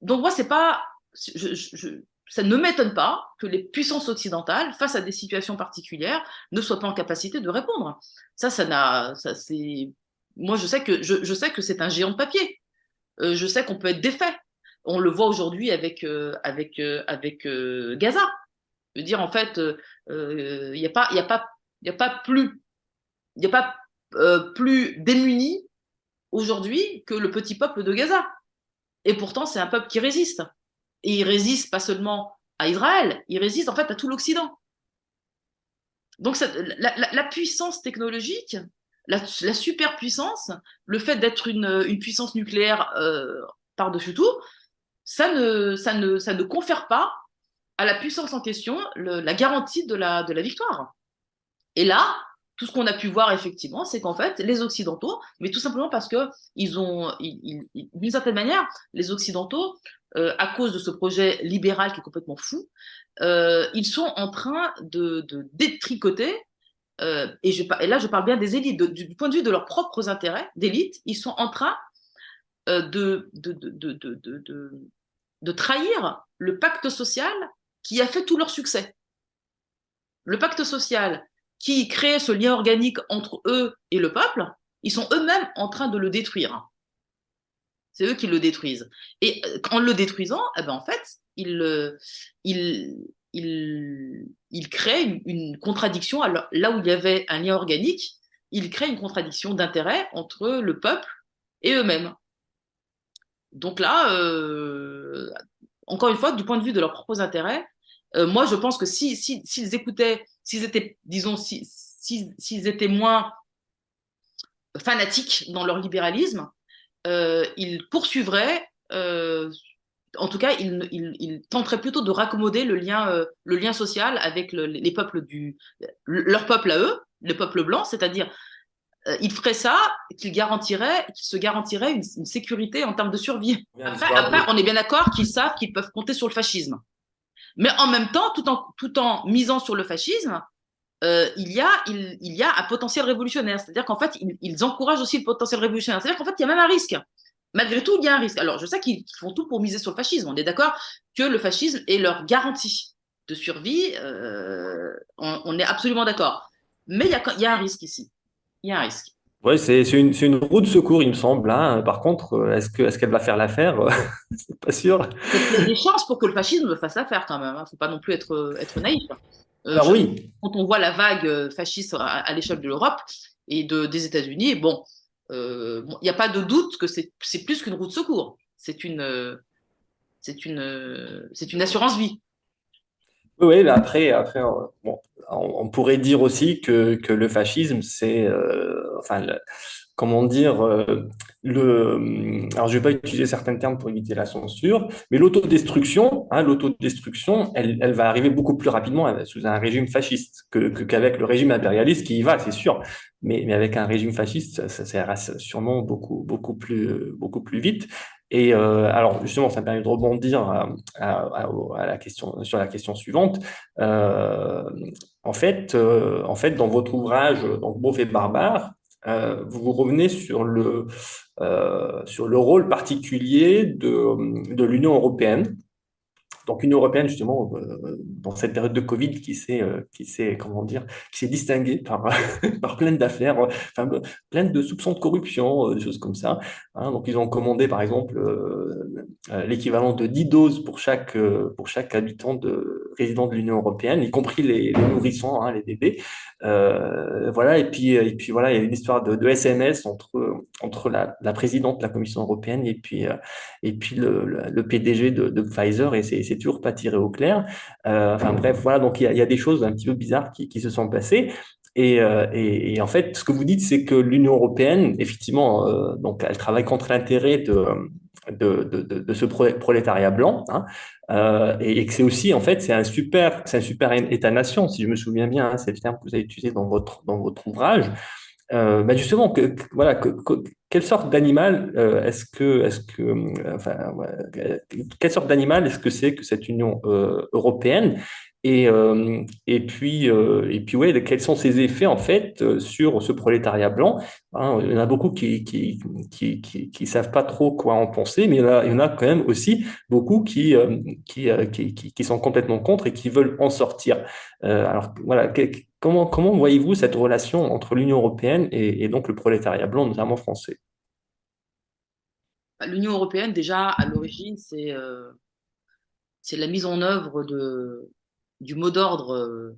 Donc moi, c'est pas, ça ne m'étonne pas que les puissances occidentales, face à des situations particulières, ne soient pas en capacité de répondre. C'est, moi, je sais que c'est un géant de papier. Je sais qu'on peut être défait. On le voit aujourd'hui avec Gaza. Je veux dire, en fait, il n'y a pas, il y a pas, il y a pas plus, il y a pas plus démuni aujourd'hui que le petit peuple de Gaza. Et pourtant, c'est un peuple qui résiste. Et il résiste pas seulement à Israël, il résiste en fait à tout l'Occident. Donc la puissance technologique, la superpuissance, le fait d'être une puissance nucléaire par-dessus tout, ça ne confère pas à la puissance en question la garantie de la victoire. Et là, tout ce qu'on a pu voir effectivement, c'est qu'en fait, les Occidentaux, mais tout simplement parce que d'une certaine manière, les Occidentaux, à cause de ce projet libéral qui est complètement fou, ils sont en train de détricoter, et là je parle bien des élites, du point de vue de leurs propres intérêts d'élite, ils sont en train de trahir le pacte social qui a fait tout leur succès. Le pacte social qui crée ce lien organique entre eux et le peuple, ils sont eux-mêmes en train de le détruire. C'est eux qui le détruisent. Et en le détruisant, eh ben en fait, il crée une contradiction. Alors, là où il y avait un lien organique, il crée une contradiction d'intérêt entre le peuple et eux-mêmes. Donc là, encore une fois, du point de vue de leurs propres intérêts, moi, je pense que s'ils écoutaient, s'ils étaient, disons, s'ils étaient moins fanatiques dans leur libéralisme, ils poursuivraient, en tout cas, ils tenteraient plutôt de raccommoder le lien social avec les peuples leur peuple à eux, le peuple blanc, c'est-à-dire ils feraient ça, qu'ils se garantiraient une sécurité en termes de survie. Après, on est bien d'accord qu'ils savent qu'ils peuvent compter sur le fascisme. Mais en même temps, tout en misant sur le fascisme, il y a un potentiel révolutionnaire. C'est-à-dire qu'en fait, ils encouragent aussi le potentiel révolutionnaire. C'est-à-dire qu'en fait, il y a même un risque. Malgré tout, il y a un risque. Alors, je sais qu'ils font tout pour miser sur le fascisme. On est d'accord que le fascisme est leur garantie de survie. On est absolument d'accord. Mais il y a un risque ici. Il y a un risque. Ouais, c'est une roue de secours, il me semble, hein. Par contre, est-ce qu'elle va faire l'affaire? C'est pas sûr. Il y a des chances pour que le fascisme me fasse affaire quand même. Il ne faut pas non plus être naïf. Alors oui, Quand on voit la vague fasciste à l'échelle de l'Europe et des États-Unis, bon, il n'y a pas de doute que c'est plus qu'une roue de secours. C'est une assurance vie. oui, mais après bon, on pourrait dire aussi que le fascisme, c'est, enfin, comment dire, alors je vais pas utiliser certains termes pour éviter la censure, mais l'autodestruction, hein, l'autodestruction, elle va arriver beaucoup plus rapidement sous un régime fasciste qu'avec le régime impérialiste qui y va, c'est sûr. Mais avec un régime fasciste, ça ira sûrement beaucoup plus vite. Et alors justement, ça me permet de rebondir à la question, sur la question suivante. Euh, en fait, dans votre ouvrage, donc Beauf et Barbare, vous revenez sur le rôle particulier de l'Union européenne. Donc, Union européenne, justement, dans cette période de Covid comment dire, qui s'est distinguée par, par plein d'affaires, enfin, plein de soupçons de corruption, des choses comme ça, hein. Donc, ils ont commandé, par exemple, l'équivalent de 10 doses pour chaque habitant résident de l'Union européenne, y compris les nourrissons, hein, les bébés. Voilà, et puis voilà, il y a une histoire de SMS entre la présidente de la Commission européenne et puis le PDG de Pfizer, et c'est toujours pas tiré au clair. Enfin bref, voilà, donc il y a des choses un petit peu bizarres qui se sont passées. Et en fait, ce que vous dites, c'est que l'Union européenne, effectivement, donc elle travaille contre l'intérêt de ce prolétariat blanc, hein, et que c'est aussi, en fait, c'est un super État-nation, si je me souviens bien, hein, c'est le terme que vous avez utilisé dans votre ouvrage. Bah justement, voilà, quelle sorte d'animal enfin, ouais, quelle sorte d'animal est-ce que c'est que cette Union européenne? Et puis ouais, quels sont ces effets en fait sur ce prolétariat blanc? Hein, il y en a beaucoup qui savent pas trop quoi en penser, mais il y en a quand même aussi beaucoup qui sont complètement contre et qui veulent en sortir. Alors voilà, comment voyez-vous cette relation entre l'Union européenne et donc le prolétariat blanc, notamment français? L'Union européenne, déjà, à l'origine, c'est la mise en œuvre du mot d'ordre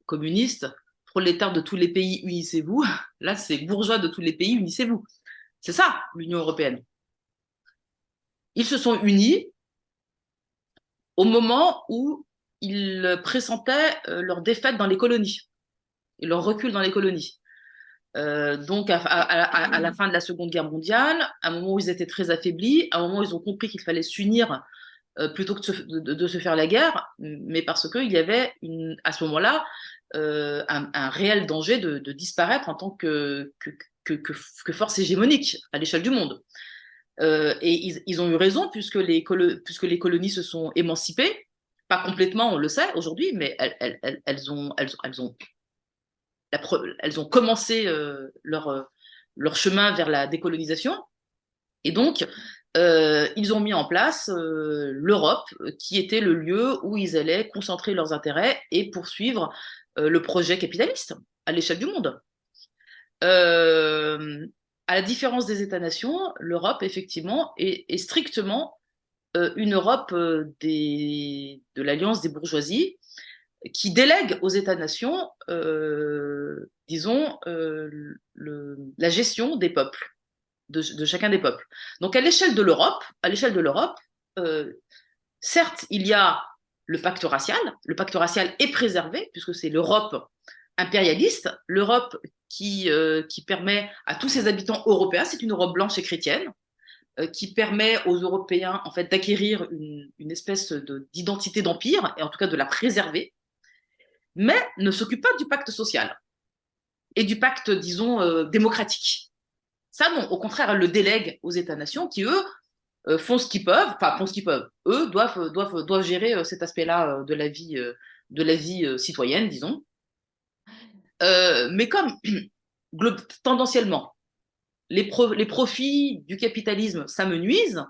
communiste, prolétaires de tous les pays, unissez-vous. Là, c'est bourgeois de tous les pays, unissez-vous. C'est ça, l'Union européenne. Ils se sont unis au moment où ils pressentaient leur défaite dans les colonies et leur recul dans les colonies. Donc, à la fin de la Seconde Guerre mondiale, à un moment où ils étaient très affaiblis, à un moment où ils ont compris qu'il fallait s'unir plutôt que de se faire la guerre, mais parce qu'il y avait à ce moment-là un réel danger de disparaître en tant que force hégémonique à l'échelle du monde. Et ils ont eu raison puisque les colonies se sont émancipées, pas complètement, on le sait aujourd'hui, mais elles ont commencé leur chemin vers la décolonisation. Et donc, ils ont mis en place l'Europe, qui était le lieu où ils allaient concentrer leurs intérêts et poursuivre le projet capitaliste à l'échelle du monde. Euh, à la différence des États-nations, l'Europe, effectivement, est strictement une Europe de l'alliance des bourgeoisies qui délègue aux États-nations, disons, la gestion des peuples, de chacun des peuples. Donc, à l'échelle de l'Europe, euh, certes, il y a le pacte racial. Le pacte racial est préservé puisque c'est l'Europe impérialiste, l'Europe qui permet à tous ses habitants européens, c'est une Europe blanche et chrétienne, qui permet aux Européens en fait d'acquérir une espèce d'identité d'empire et en tout cas de la préserver, mais ne s'occupe pas du pacte social et du pacte, disons, démocratique. Ça, non, au contraire, elle le délègue aux États-nations qui, eux, font ce qu'ils peuvent, enfin, font ce qu'ils peuvent. Eux doivent gérer cet aspect-là de la vie citoyenne, disons. Mais comme, tendanciellement, les profits du capitalisme s'amenuisent,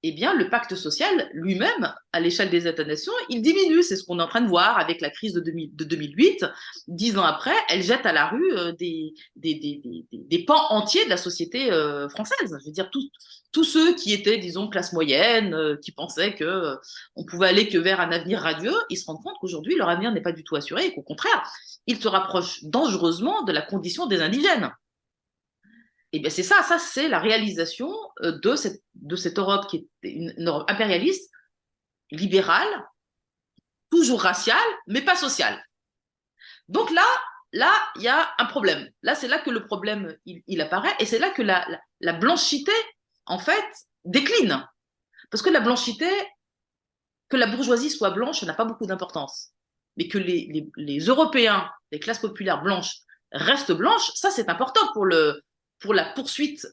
eh bien, le pacte social lui-même, à l'échelle des États-nations, il diminue. C'est ce qu'on est en train de voir avec la crise de 2008. 10 ans après, elle jette à la rue des pans entiers de la société française. Je veux dire, tous ceux qui étaient, disons, classe moyenne, qui pensaient qu'on pouvait aller que vers un avenir radieux, ils se rendent compte qu'aujourd'hui, leur avenir n'est pas du tout assuré et qu'au contraire, ils se rapprochent dangereusement de la condition des indigènes. Et bien c'est ça c'est la réalisation de cette Europe qui est une Europe impérialiste, libérale, toujours raciale, mais pas sociale. Donc là, il y a un problème. Là, c'est là que le problème, il apparaît, et c'est là que la blanchité, en fait, décline. Parce que la blanchité, que la bourgeoisie soit blanche, ça n'a pas beaucoup d'importance. Mais que les Européens, les classes populaires blanches, restent blanches, ça, c'est important pour la poursuite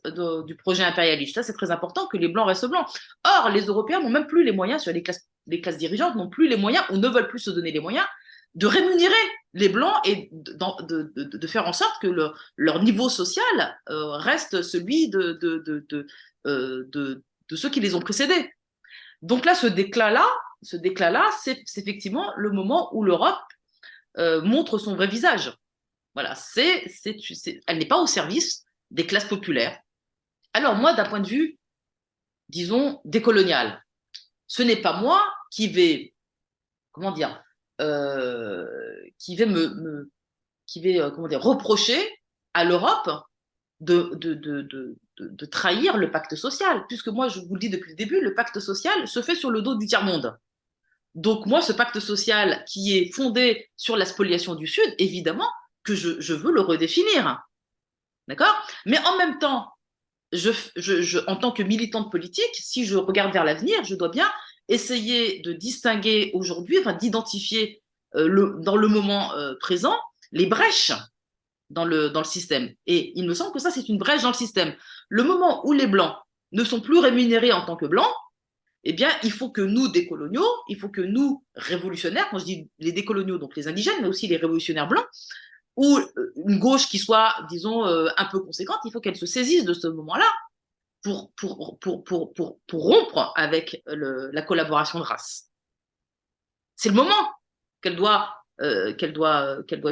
du projet impérialiste. Ça, c'est très important que les Blancs restent blancs. Or, les Européens n'ont même plus les moyens, sur les classes dirigeantes, n'ont plus les moyens, ou ne veulent plus se donner les moyens, de rémunérer les Blancs et de faire en sorte que leur niveau social reste celui de ceux qui les ont précédés. Donc là, ce déclat-là, c'est effectivement le moment où l'Europe montre son vrai visage. Voilà, elle n'est pas au service des classes populaires. Alors moi, d'un point de vue, disons, décolonial, ce n'est pas moi qui vais, comment dire, qui vais comment dire, reprocher à l'Europe de trahir le pacte social, puisque moi, je vous le dis depuis le début, le pacte social se fait sur le dos du tiers-monde. Donc moi, ce pacte social qui est fondé sur la spoliation du Sud, évidemment que je veux le redéfinir. D'accord? Mais en même temps, en tant que militante politique, si je regarde vers l'avenir, je dois bien essayer de distinguer aujourd'hui, enfin d'identifier dans le moment présent les brèches dans le système. Et il me semble que ça, c'est une brèche dans le système. Le moment où les Blancs ne sont plus rémunérés en tant que Blancs, eh bien, il faut que nous, décoloniaux, il faut que nous, révolutionnaires, quand je dis les décoloniaux, donc les indigènes, mais aussi les révolutionnaires blancs, ou une gauche qui soit, disons, un peu conséquente, il faut qu'elle se saisisse de ce moment-là pour rompre avec la collaboration de race. C'est le moment qu'elle doit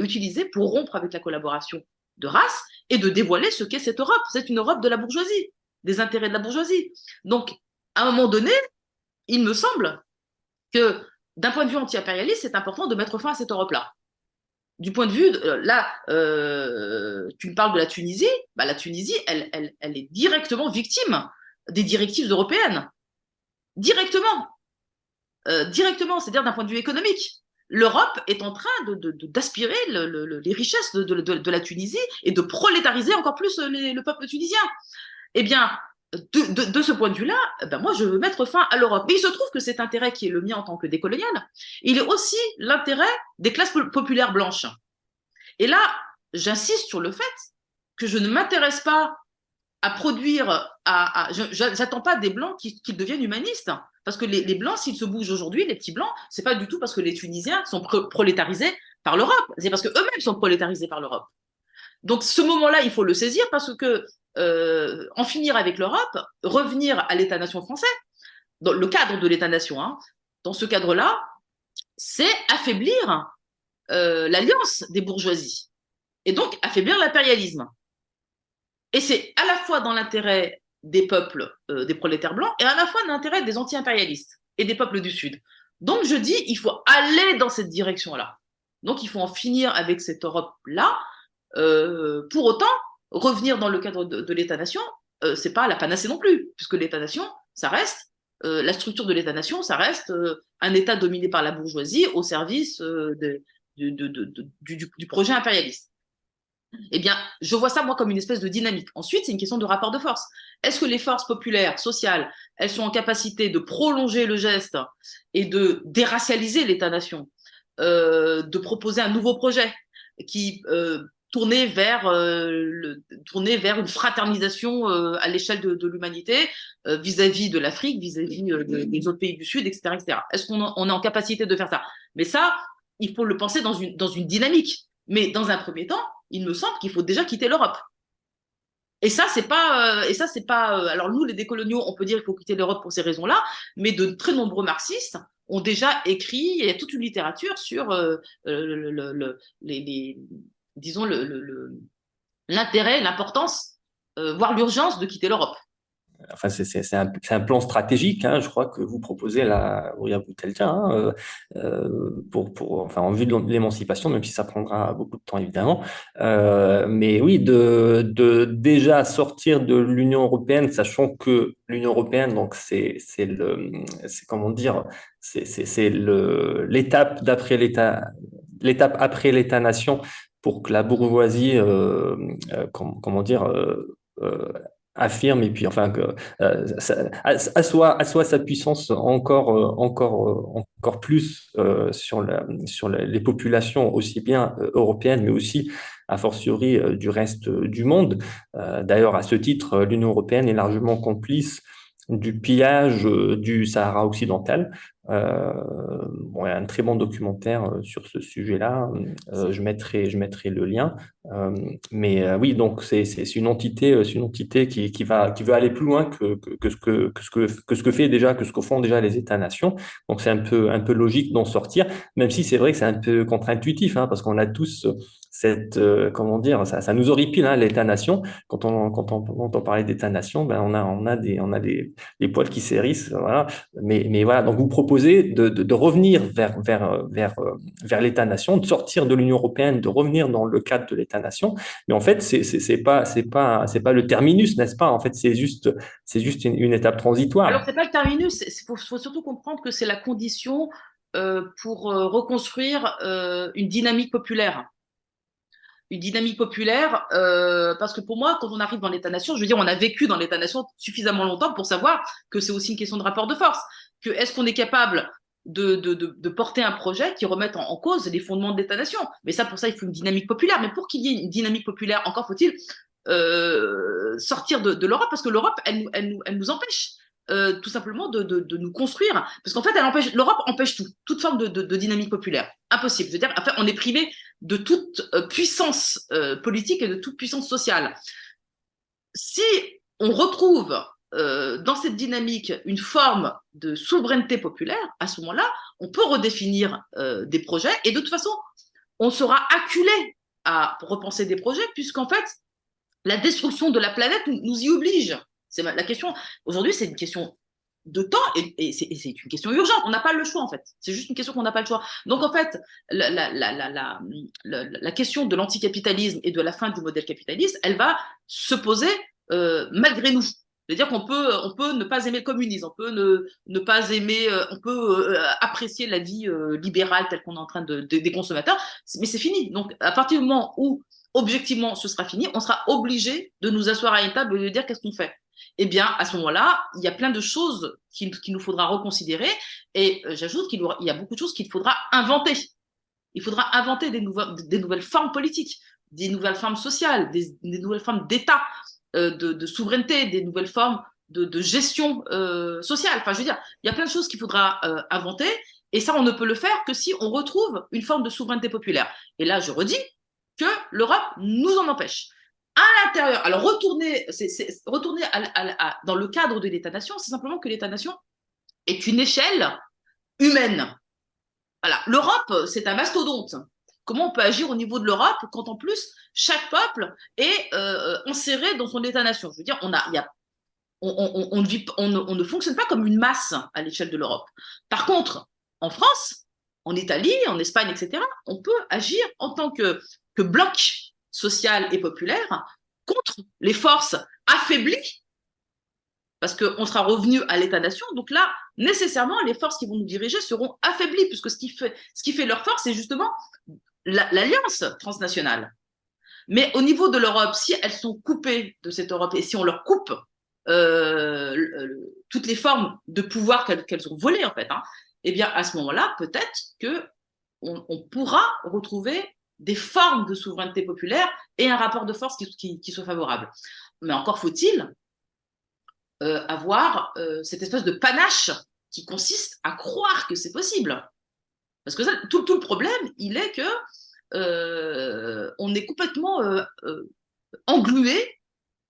utiliser pour rompre avec la collaboration de race et de dévoiler ce qu'est cette Europe. C'est une Europe de la bourgeoisie, des intérêts de la bourgeoisie. Donc, à un moment donné, il me semble que d'un point de vue anti-impérialiste, c'est important de mettre fin à cette Europe-là. Du point de vue, tu me parles de la Tunisie, bah, la Tunisie, elle est directement victime des directives européennes. Directement. Directement, c'est-à-dire d'un point de vue économique. L'Europe est en train d'aspirer les richesses de la Tunisie et de prolétariser encore plus le peuple tunisien. Eh bien, de ce point de vue-là, ben moi, je veux mettre fin à l'Europe. Mais il se trouve que cet intérêt qui est le mien en tant que décolonial, il est aussi l'intérêt des classes populaires blanches. Et là, j'insiste sur le fait que je ne m'intéresse pas à produire, j'attends pas des blancs qui deviennent humanistes. Parce que les blancs, s'ils se bougent aujourd'hui, les petits blancs, c'est pas du tout parce que les Tunisiens sont prolétarisés par l'Europe, c'est parce qu'eux-mêmes sont prolétarisés par l'Europe. Donc ce moment-là, il faut le saisir parce que en finir avec l'Europe, revenir à l'État-nation français, dans le cadre de l'État-nation, hein, dans ce cadre-là, c'est affaiblir l'alliance des bourgeoisies et donc affaiblir l'impérialisme. Et c'est à la fois dans l'intérêt des peuples, des prolétaires blancs, et à la fois dans l'intérêt des anti-impérialistes et des peuples du Sud. Donc je dis, il faut aller dans cette direction-là. Donc il faut en finir avec cette Europe-là. Pour autant, revenir dans le cadre de l'État-nation, c'est pas la panacée non plus, puisque l'État-nation, ça reste, la structure de l'État-nation, ça reste un État dominé par la bourgeoisie au service du projet impérialiste. Eh bien, je vois ça, moi, comme une espèce de dynamique. Ensuite, c'est une question de rapport de force. Est-ce que les forces populaires, sociales, elles sont en capacité de prolonger le geste et de déracialiser l'État-nation, de proposer un nouveau projet qui tourné vers une fraternisation à l'échelle de l'humanité vis-à-vis de l'Afrique, vis-à-vis des autres pays du Sud, etc., etc. Est-ce qu'on est en capacité de faire ça? Mais ça, il faut le penser dans une dynamique. Mais dans un premier temps, il me semble qu'il faut déjà quitter l'Europe. Et ça, c'est pas. Alors nous, les décoloniaux, on peut dire qu'il faut quitter l'Europe pour ces raisons-là, mais de très nombreux marxistes ont déjà écrit. Il y a toute une littérature sur disons l'intérêt, l'importance, voire l'urgence de quitter l'Europe. Enfin, c'est un plan stratégique, hein, je crois que vous proposez là, Uriah Boutelja, hein, enfin, en vue de l'émancipation, même si ça prendra beaucoup de temps évidemment. Mais oui, de déjà sortir de l'Union européenne, sachant que l'Union européenne, donc c'est comment dire, c'est l'étape d'après l'étape après l'État-nation pour que la bourgeoisie, comment dire. Affirme et puis enfin que assoit sa puissance encore plus sur les populations aussi bien européennes mais aussi a fortiori du reste du monde. D'ailleurs à ce titre l'Union européenne est largement complice du pillage du Sahara occidental. Bon, il y a un très bon documentaire sur ce sujet-là. Je mettrai le lien. Mais oui, donc c'est une entité qui veut aller plus loin que ce que font déjà les États-nations. Donc c'est un peu logique d'en sortir, même si c'est vrai que c'est un peu contre-intuitif, hein, parce qu'on a tous comment dire, ça nous horripile, hein, l'État-nation. Quand on parlait d'État-nation, ben on a des poils qui s'hérissent, voilà. Mais voilà, donc vous proposez de revenir vers l'État-nation, de sortir de l'Union européenne, de revenir dans le cadre de l'État-nation. Mais en fait, c'est pas le terminus, n'est-ce pas? En fait, c'est juste une étape transitoire. Alors, c'est pas le terminus, il faut surtout comprendre que c'est la condition pour reconstruire une dynamique populaire. Une dynamique populaire, parce que pour moi, quand on arrive dans l'État-nation, je veux dire, on a vécu dans l'État-nation suffisamment longtemps pour savoir que c'est aussi une question de rapport de force. Que est-ce qu'on est capable de porter un projet qui remette en cause les fondements de l'État-nation? Mais ça, pour ça, il faut une dynamique populaire. Mais pour qu'il y ait une dynamique populaire, encore faut-il sortir de l'Europe, parce que l'Europe, elle nous empêche. tout simplement de nous construire. Parce qu'en fait, l'Europe empêche tout, toute forme de dynamique populaire. Impossible. Je veux dire, en fait, on est privé de toute puissance politique et de toute puissance sociale. Si on retrouve dans cette dynamique une forme de souveraineté populaire, à ce moment-là, on peut redéfinir des projets et de toute façon, on sera acculé à repenser des projets puisqu'en fait, la destruction de la planète nous y oblige. C'est la question. Aujourd'hui, c'est une question de temps et c'est une question urgente. On n'a pas le choix en fait. C'est juste une question qu'on n'a pas le choix. Donc en fait, la question de l'anticapitalisme et de la fin du modèle capitaliste, elle va se poser malgré nous. C'est-à-dire on peut ne pas aimer le communisme, on peut ne pas aimer, on peut apprécier la vie libérale telle qu'on est en train des consommateurs, mais c'est fini. Donc à partir du moment où objectivement ce sera fini, on sera obligé de nous asseoir à une table et de dire qu'est-ce qu'on fait. Eh bien, à ce moment-là, il y a plein de choses qu'il nous faudra reconsidérer et j'ajoute qu'il y a beaucoup de choses qu'il faudra inventer. Il faudra inventer des nouvelles formes politiques, des nouvelles formes sociales, des nouvelles formes d'État, de souveraineté, des nouvelles formes de gestion sociale. Enfin, je veux dire, il y a plein de choses qu'il faudra inventer et ça, on ne peut le faire que si on retrouve une forme de souveraineté populaire. Et là, je redis que l'Europe nous en empêche. À l'intérieur, alors retourner dans le cadre de l'État-nation, c'est simplement que l'État-nation est une échelle humaine. Voilà. L'Europe, c'est un mastodonte. Comment on peut agir au niveau de l'Europe quand en plus chaque peuple est enserré dans son État-nation? Je veux dire, on ne fonctionne pas comme une masse à l'échelle de l'Europe. Par contre, en France, en Italie, en Espagne, etc., on peut agir en tant que bloc social et populaire contre les forces affaiblies parce qu'on sera revenu à l'État-nation. Donc là, nécessairement, les forces qui vont nous diriger seront affaiblies, puisque ce qui fait leur force, c'est justement l'alliance transnationale. Mais au niveau de l'Europe, si elles sont coupées de cette Europe et si on leur coupe toutes les formes de pouvoir qu'elles ont volées, en fait, hein, eh bien, à ce moment-là, peut-être qu'on pourra retrouver des formes de souveraineté populaire et un rapport de force qui soit favorable. Mais encore faut-il avoir cette espèce de panache qui consiste à croire que c'est possible. Parce que ça, tout le problème, il est que on est complètement englué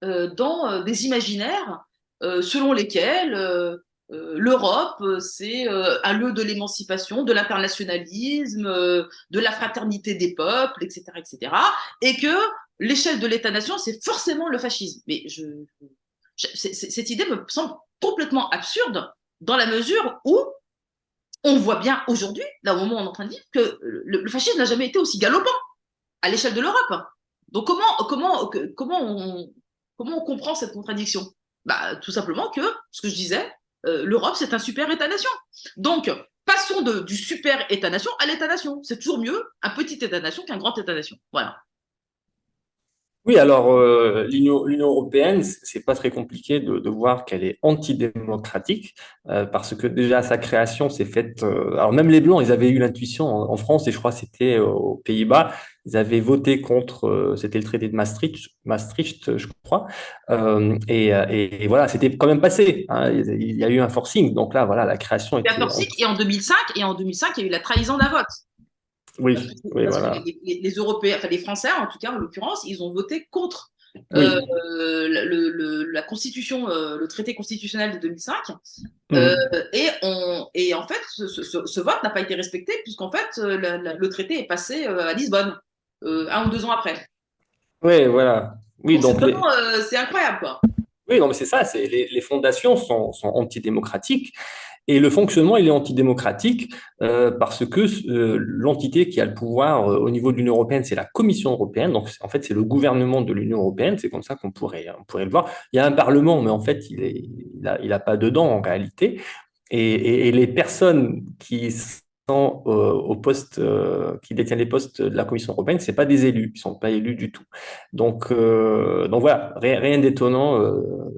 dans des imaginaires selon lesquels l'Europe, c'est un lieu de l'émancipation, de l'internationalisme, de la fraternité des peuples, etc., etc., et que l'échelle de l'État-nation, c'est forcément le fascisme. Mais cette idée me semble complètement absurde dans la mesure où on voit bien aujourd'hui, là au moment où on est en train de vivre, que le fascisme n'a jamais été aussi galopant à l'échelle de l'Europe. Donc comment on comprend cette contradiction? Bah, tout simplement que, ce que je disais, l'Europe c'est un super État-nation. Donc, passons du super État-nation à l'État-nation. C'est toujours mieux un petit État-nation qu'un grand État-nation. Voilà. Oui, alors l'Union européenne, c'est pas très compliqué de voir qu'elle est antidémocratique parce que déjà sa création s'est faite. Alors même les Blancs, ils avaient eu l'intuition en France et je crois que c'était aux Pays-Bas, ils avaient voté contre. C'était le traité de Maastricht, je crois. Et voilà, c'était quand même passé, hein, il y a eu un forcing. Donc là, voilà, la création Et à était. Torsik, et en 2005, il y a eu la trahison d'un vote. Oui, oui, Parce que voilà. les Européens, enfin les Français en tout cas, en l'occurrence, ils ont voté contre Oui. la constitution, le traité constitutionnel de 2005. Euh, Mhm. et en fait, ce vote n'a pas été respecté puisqu'en fait, le traité est passé à Lisbonne 1 ou 2 ans après. Oui, voilà. Oui, Donc c'est donc vraiment, c'est incroyable quoi. oui, non, mais c'est ça, les fondations sont antidémocratiques et le fonctionnement, il est antidémocratique parce que l'entité qui a le pouvoir au niveau de l'Union européenne, c'est la Commission européenne. Donc, en fait, c'est le gouvernement de l'Union européenne. C'est comme ça on pourrait le voir. Il y a un Parlement, mais en fait, il a pas dedans en réalité. Et les personnes qui sont au poste, qui détiennent les postes de la Commission européenne, c'est pas des élus, ils sont pas élus du tout. Donc voilà, rien d'étonnant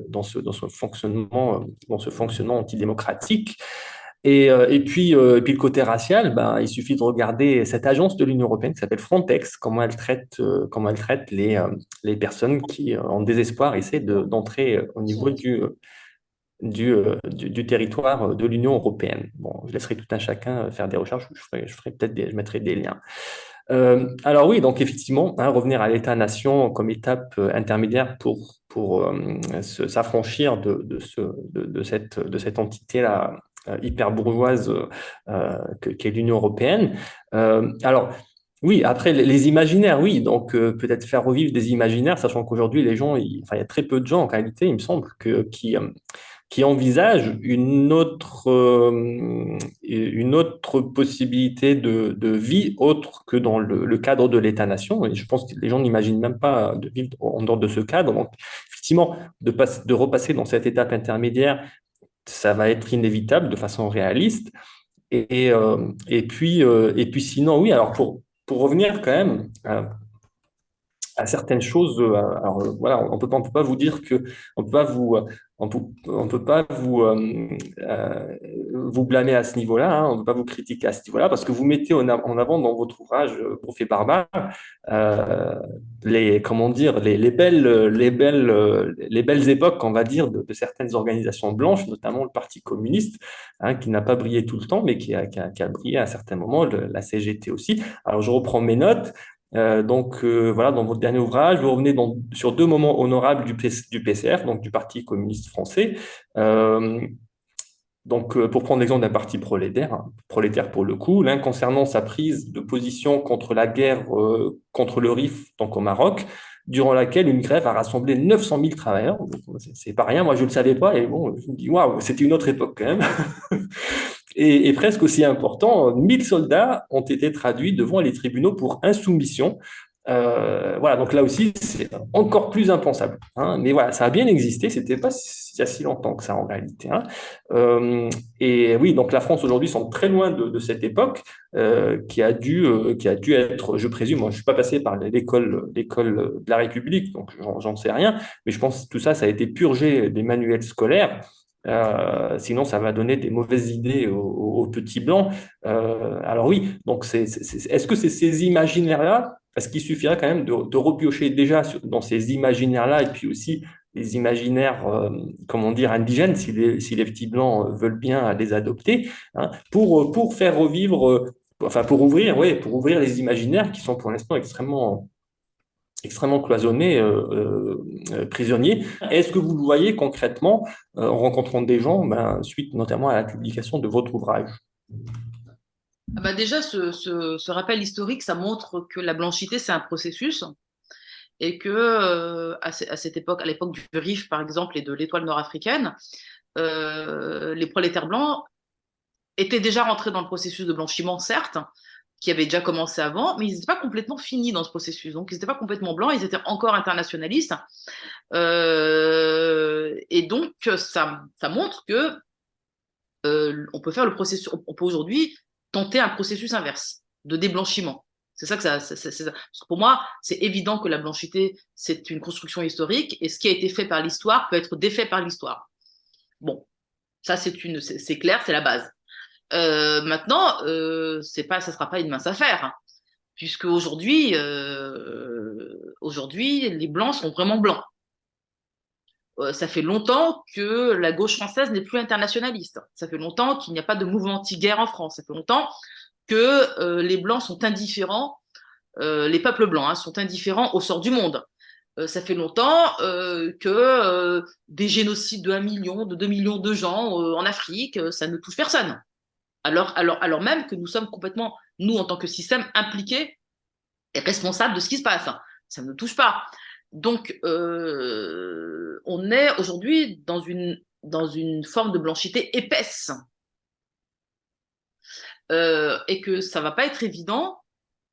dans ce fonctionnement antidémocratique. Et puis le côté racial, ben, il suffit de regarder cette agence de l'Union européenne qui s'appelle Frontex, comment elle traite les personnes qui, en désespoir, essaient d'entrer au niveau du territoire de l'Union européenne. Bon, je laisserai tout un chacun faire des recherches, je ferai peut-être je mettrai des liens. Alors oui, donc effectivement, hein, revenir à l'État-nation comme étape intermédiaire pour s'affranchir de cette entité-là hyper bourgeoise qu'est l'Union européenne. Alors oui, après les imaginaires, oui, donc peut-être faire revivre des imaginaires, sachant qu'aujourd'hui les gens, enfin il y a très peu de gens en réalité, il me semble, qui envisagent une autre possibilité de vie autre que dans le cadre de l'État-nation. Et je pense que les gens n'imaginent même pas de vivre en dehors de ce cadre. Donc, effectivement, de repasser dans cette étape intermédiaire, ça va être inévitable de façon réaliste. Et puis sinon, oui, alors pour revenir quand même à certaines choses. Alors voilà, on peut pas vous dire que on peut pas vous on peut pas vous blâmer à ce niveau-là, hein, on ne peut pas vous critiquer à ce niveau-là parce que vous mettez en avant dans votre ouvrage Profet barbare euh, comment dire les belles époques, on va dire, de certaines organisations blanches, notamment le Parti communiste, hein, qui n'a pas brillé tout le temps, mais qui a brillé à un certain moment, la CGT aussi. Alors je reprends mes notes. Donc voilà, dans votre dernier ouvrage, vous revenez sur deux moments honorables du PCF, donc du Parti communiste français. Euh, donc, pour prendre l'exemple d'un parti prolétaire, hein, prolétaire pour le coup, l'un concernant sa prise de position contre la guerre contre le RIF, donc au Maroc, durant laquelle une grève a rassemblé 900 000 travailleurs. Donc, c'est pas rien, moi je ne le savais pas, et bon, je me dis, waouh, c'était une autre époque quand même. Et presque aussi important, 1000 soldats ont été traduits devant les tribunaux pour insoumission. Voilà, donc là aussi, c'est encore plus impensable, hein. Mais voilà, ça a bien existé, c'était pas il y a si longtemps que ça en réalité, hein. Et oui, donc la France aujourd'hui semble très loin de cette époque qui a dû être, je présume, moi je suis pas passé par l'école de la République, donc j'en sais rien, mais je pense que tout ça, ça a été purgé des manuels scolaires. Sinon, ça va donner des mauvaises idées aux petits blancs. Alors oui, donc est-ce que c'est ces imaginaires-là? Est-ce qu'il suffirait quand même de repiocher déjà dans ces imaginaires-là et puis aussi les imaginaires, comment dire, indigènes, si les petits blancs veulent bien les adopter, hein, pour faire revivre, enfin pour ouvrir les imaginaires qui sont pour l'instant extrêmement cloisonnés, prisonniers. Est-ce que vous le voyez concrètement en rencontrant des gens, ben, suite notamment à la publication de votre ouvrage? Ah bah déjà, ce rappel historique, ça montre que la blanchité, c'est un processus et que à cette époque, à l'époque du RIF par exemple et de l'étoile nord-africaine, les prolétaires blancs étaient déjà rentrés dans le processus de blanchiment, certes, qui avait déjà commencé avant, mais ils n'étaient pas complètement finis dans ce processus. Donc, ils n'étaient pas complètement blancs, ils étaient encore internationalistes. Et donc, ça montre que on peut faire le processus, on peut aujourd'hui tenter un processus inverse de déblanchiment. C'est ça que ça. Parce que pour moi, c'est évident que la blanchité, c'est une construction historique, et ce qui a été fait par l'histoire peut être défait par l'histoire. Bon, ça c'est clair, c'est la base. Maintenant, ça sera pas une mince affaire, hein, puisque aujourd'hui, les blancs sont vraiment blancs. Ça fait longtemps que la gauche française n'est plus internationaliste. Ça fait longtemps qu'il n'y a pas de mouvement anti-guerre en France. Ça fait longtemps que les blancs sont indifférents, les peuples blancs, hein, sont indifférents au sort du monde. Ça fait longtemps que des génocides de 1 million, de 2 millions de gens en Afrique, ça ne touche personne. Alors même que nous sommes complètement, nous, en tant que système, impliqués et responsables de ce qui se passe. Ça ne nous touche pas. Donc, on est aujourd'hui dans une forme de blanchité épaisse. Et que ça ne va pas être évident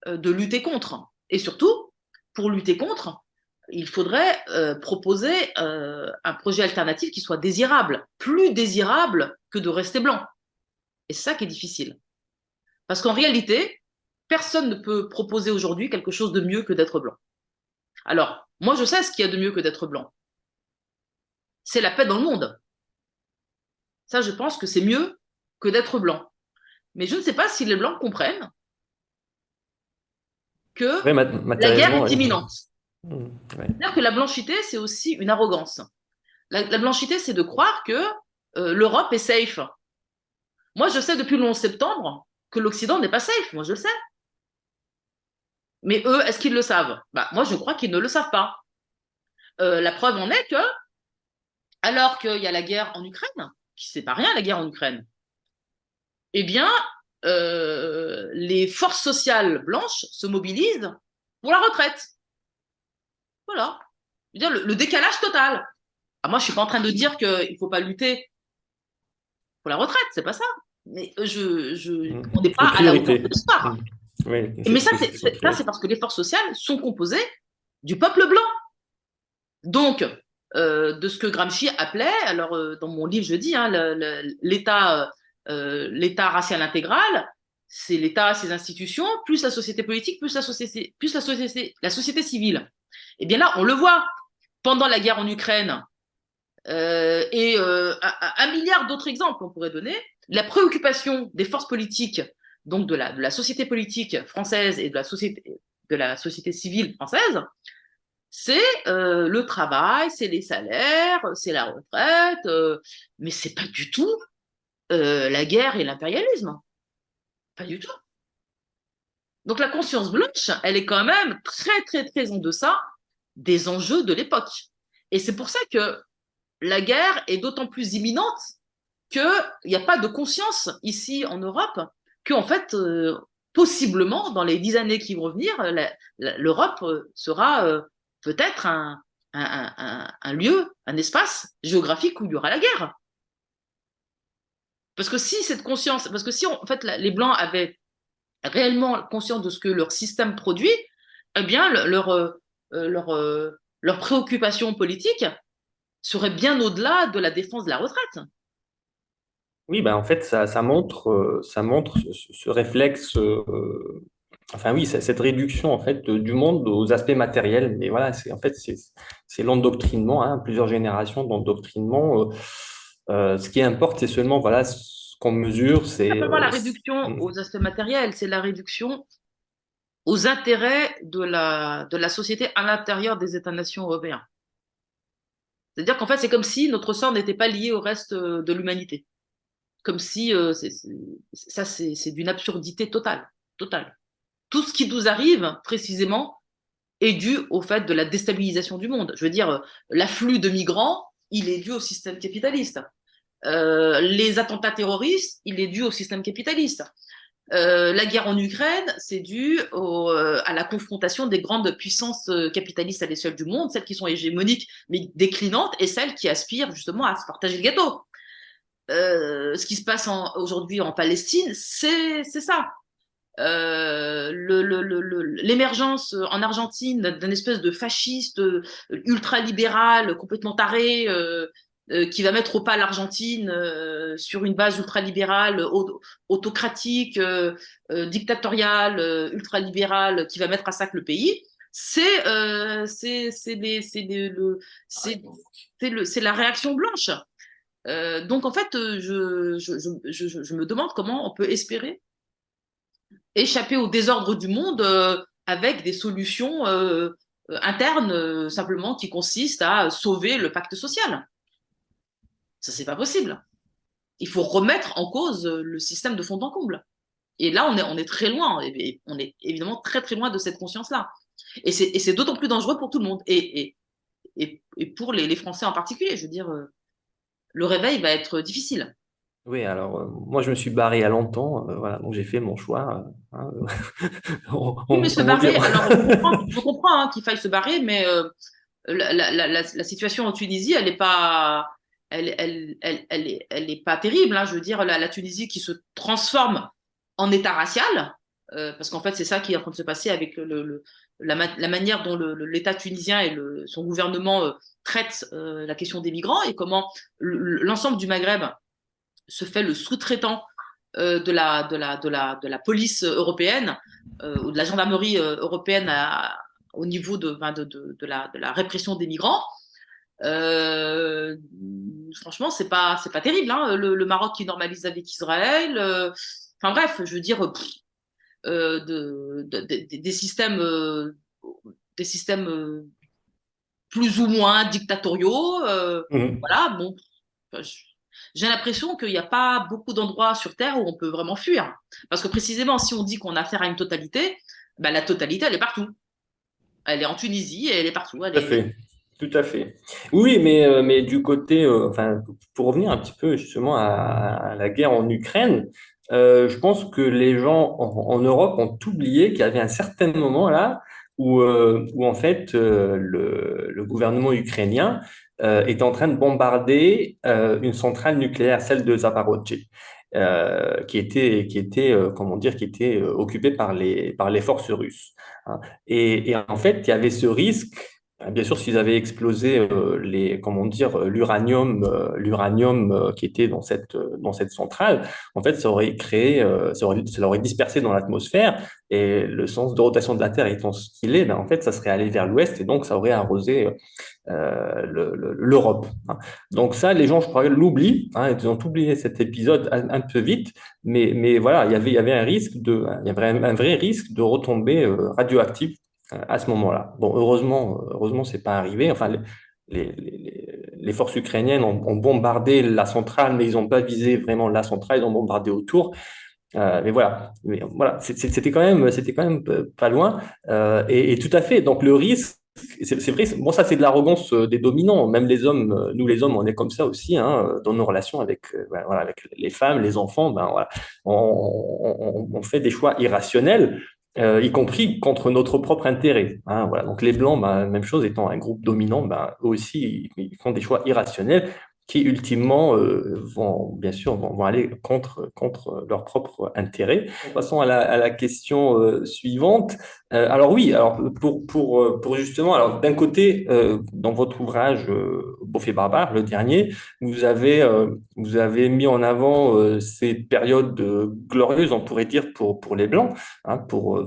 de lutter contre. Et surtout, pour lutter contre, il faudrait proposer un projet alternatif qui soit désirable, plus désirable que de rester blanc. Et c'est ça qui est difficile. Parce qu'en réalité, personne ne peut proposer aujourd'hui quelque chose de mieux que d'être blanc. Alors, moi, je sais ce qu'il y a de mieux que d'être blanc. C'est la paix dans le monde. Ça, je pense que c'est mieux que d'être blanc. Mais je ne sais pas si les blancs comprennent que Oui, la guerre matériellement, est oui. imminente. Ouais. C'est-à-dire que la blanchité, c'est aussi une arrogance. La blanchité, c'est de croire que l'Europe est safe. Moi, je sais depuis le 11 septembre que l'Occident n'est pas safe. Moi, je le sais. Mais eux, est-ce qu'ils le savent? Bah, moi, je crois qu'ils ne le savent pas. La preuve en est que, alors qu'il y a la guerre en Ukraine, qui c'est pas rien la guerre en Ukraine, eh bien, les forces sociales blanches se mobilisent pour la retraite. Voilà. Je veux dire, le décalage total. Ah, moi, je suis pas en train de dire qu'il ne faut pas lutter pour la retraite, c'est pas ça. Mais on n'est Les pas à la hauteur de priorités. l'histoire. Oui, Mais ça, c'est sont c'est prioritaires. parce que les forces sociales sont composées du peuple blanc. Donc, de ce que Gramsci appelait, alors dans mon livre, je dis, hein, l'État racial intégral, c'est l'État, ses institutions, plus la société politique, plus la société civile. Et bien là, on le voit pendant la guerre en Ukraine, et un milliard d'autres exemples on pourrait donner, la préoccupation des forces politiques, donc de la société politique française et de la société civile française, c'est le travail, c'est les salaires, c'est la retraite, mais c'est pas du tout la guerre et l'impérialisme. Pas du tout. Donc la conscience blanche, elle est quand même très, très, très en deçà des enjeux de l'époque. Et c'est pour ça que la guerre est d'autant plus imminente qu'il n'y a pas de conscience ici en Europe qu'en fait, possiblement, dans les 10 années qui vont venir, l'Europe sera peut-être un lieu, un espace géographique où il y aura la guerre. Parce que si cette conscience, parce que si en fait les Blancs avaient réellement conscience de ce que leur système produit, eh bien leur, leur préoccupation politique serait bien au-delà de la défense de la retraite. Oui, ben en fait, ça montre ce réflexe, enfin oui, cette réduction en fait du monde aux aspects matériels. Mais voilà, c'est en fait c'est l'endoctrinement, hein, plusieurs générations d'endoctrinement. Ce qui importe, c'est seulement voilà ce qu'on mesure, c'est Simplement la réduction aux aspects matériels, c'est la réduction aux intérêts de la société à l'intérieur des États-nations européens. C'est-à-dire qu'en fait, c'est comme si notre sort n'était pas lié au reste de l'humanité. Comme si ça, c'est d'une absurdité totale, totale. Tout ce qui nous arrive, précisément, est dû au fait de la déstabilisation du monde. Je veux dire, l'afflux de migrants, il est dû au système capitaliste. Les attentats terroristes, il est dû au système capitaliste. La guerre en Ukraine, c'est dû à la confrontation des grandes puissances capitalistes à l'échelle du monde, celles qui sont hégémoniques mais déclinantes, et celles qui aspirent justement à se partager le gâteau. Ce qui se passe aujourd'hui en Palestine, c'est ça. L'émergence en Argentine d'un espèce de fasciste ultralibéral complètement taré qui va mettre au pas l'Argentine sur une base ultralibérale, autocratique, dictatoriale, ultralibérale, qui va mettre à sac le pays, c'est la réaction blanche. Donc en fait, je me demande comment on peut espérer échapper au désordre du monde avec des solutions internes simplement qui consistent à sauver le pacte social. Ça, c'est pas possible. Il faut remettre en cause le système de fond en comble. Et là, on est très loin. Et on est évidemment très très loin de cette conscience-là. Et c'est d'autant plus dangereux pour tout le monde. Et pour les Français en particulier. Je veux dire, le réveil va être difficile. oui, alors moi je me suis barré il y a longtemps, voilà, donc j'ai fait mon choix. Hein, Oui, mais se comment dire? barrer, alors je comprends hein, qu'il faille se barrer, mais la situation en Tunisie, elle n'est pas, elle est pas terrible. Hein. Je veux dire, la Tunisie qui se transforme en État racial, parce qu'en fait, c'est ça qui est en train de se passer avec la manière dont l'État tunisien et son gouvernement traitent la question des migrants et comment l'ensemble du Maghreb se fait le sous-traitant de la police européenne ou de la gendarmerie européenne au niveau de la répression des migrants. Franchement, c'est pas terrible. Hein. Le Maroc qui normalise avec Israël. Enfin bref, je veux dire, des systèmes plus ou moins dictatoriaux. Mhm. Voilà, bon. Enfin, J'ai l'impression qu'il n'y a pas beaucoup d'endroits sur Terre où on peut vraiment fuir. Parce que précisément, si on dit qu'on a affaire à une totalité, ben, la totalité, elle est partout. Elle est en Tunisie et elle est partout. Tout à fait. Tout à fait. Oui, mais du côté, enfin, pour revenir un petit peu justement à la guerre en Ukraine, je pense que les gens en Europe ont oublié qu'il y avait un certain moment là où en fait le gouvernement ukrainien est en train de bombarder une centrale nucléaire, celle de Zaporozhye, comment dire, qui était occupée par les forces russes, hein. Et en fait, il y avait ce risque. Bien sûr, s'ils avaient explosé comment dire, l'uranium qui était dans cette centrale, en fait, ça aurait créé, ça l'aurait dispersé dans l'atmosphère. Et le sens de rotation de la Terre étant ce qu'il est, ben, en fait, ça serait allé vers l'ouest et donc ça aurait arrosé l'Europe, hein. Donc ça, les gens, je crois, l'oublient, hein, ils ont oublié cet épisode un peu vite, mais voilà, il y avait un risque il y avait un vrai risque de retomber radioactif à ce moment-là. Bon, heureusement, c'est pas arrivé. Enfin, les forces ukrainiennes ont bombardé la centrale, mais ils n'ont pas visé vraiment la centrale, ils ont bombardé autour. Mais voilà, c'était quand même pas loin. Et tout à fait. Donc le risque, c'est vrai. Bon, ça c'est de l'arrogance des dominants. Même les hommes, nous les hommes, on est comme ça aussi, hein, dans nos relations avec, voilà, avec les femmes, les enfants. Ben voilà, on fait des choix irrationnels. Y compris contre notre propre intérêt, hein, voilà. Donc les blancs, ben, même chose, étant un groupe dominant, ben, eux aussi, ils font des choix irrationnels qui ultimement bien sûr vont aller contre leur propre intérêt. Passons à la question suivante. Alors oui, alors pour justement, alors d'un côté, dans votre ouvrage Beauf et Barbare, le dernier, vous avez mis en avant ces périodes glorieuses, on pourrait dire, pour les Blancs, hein, pour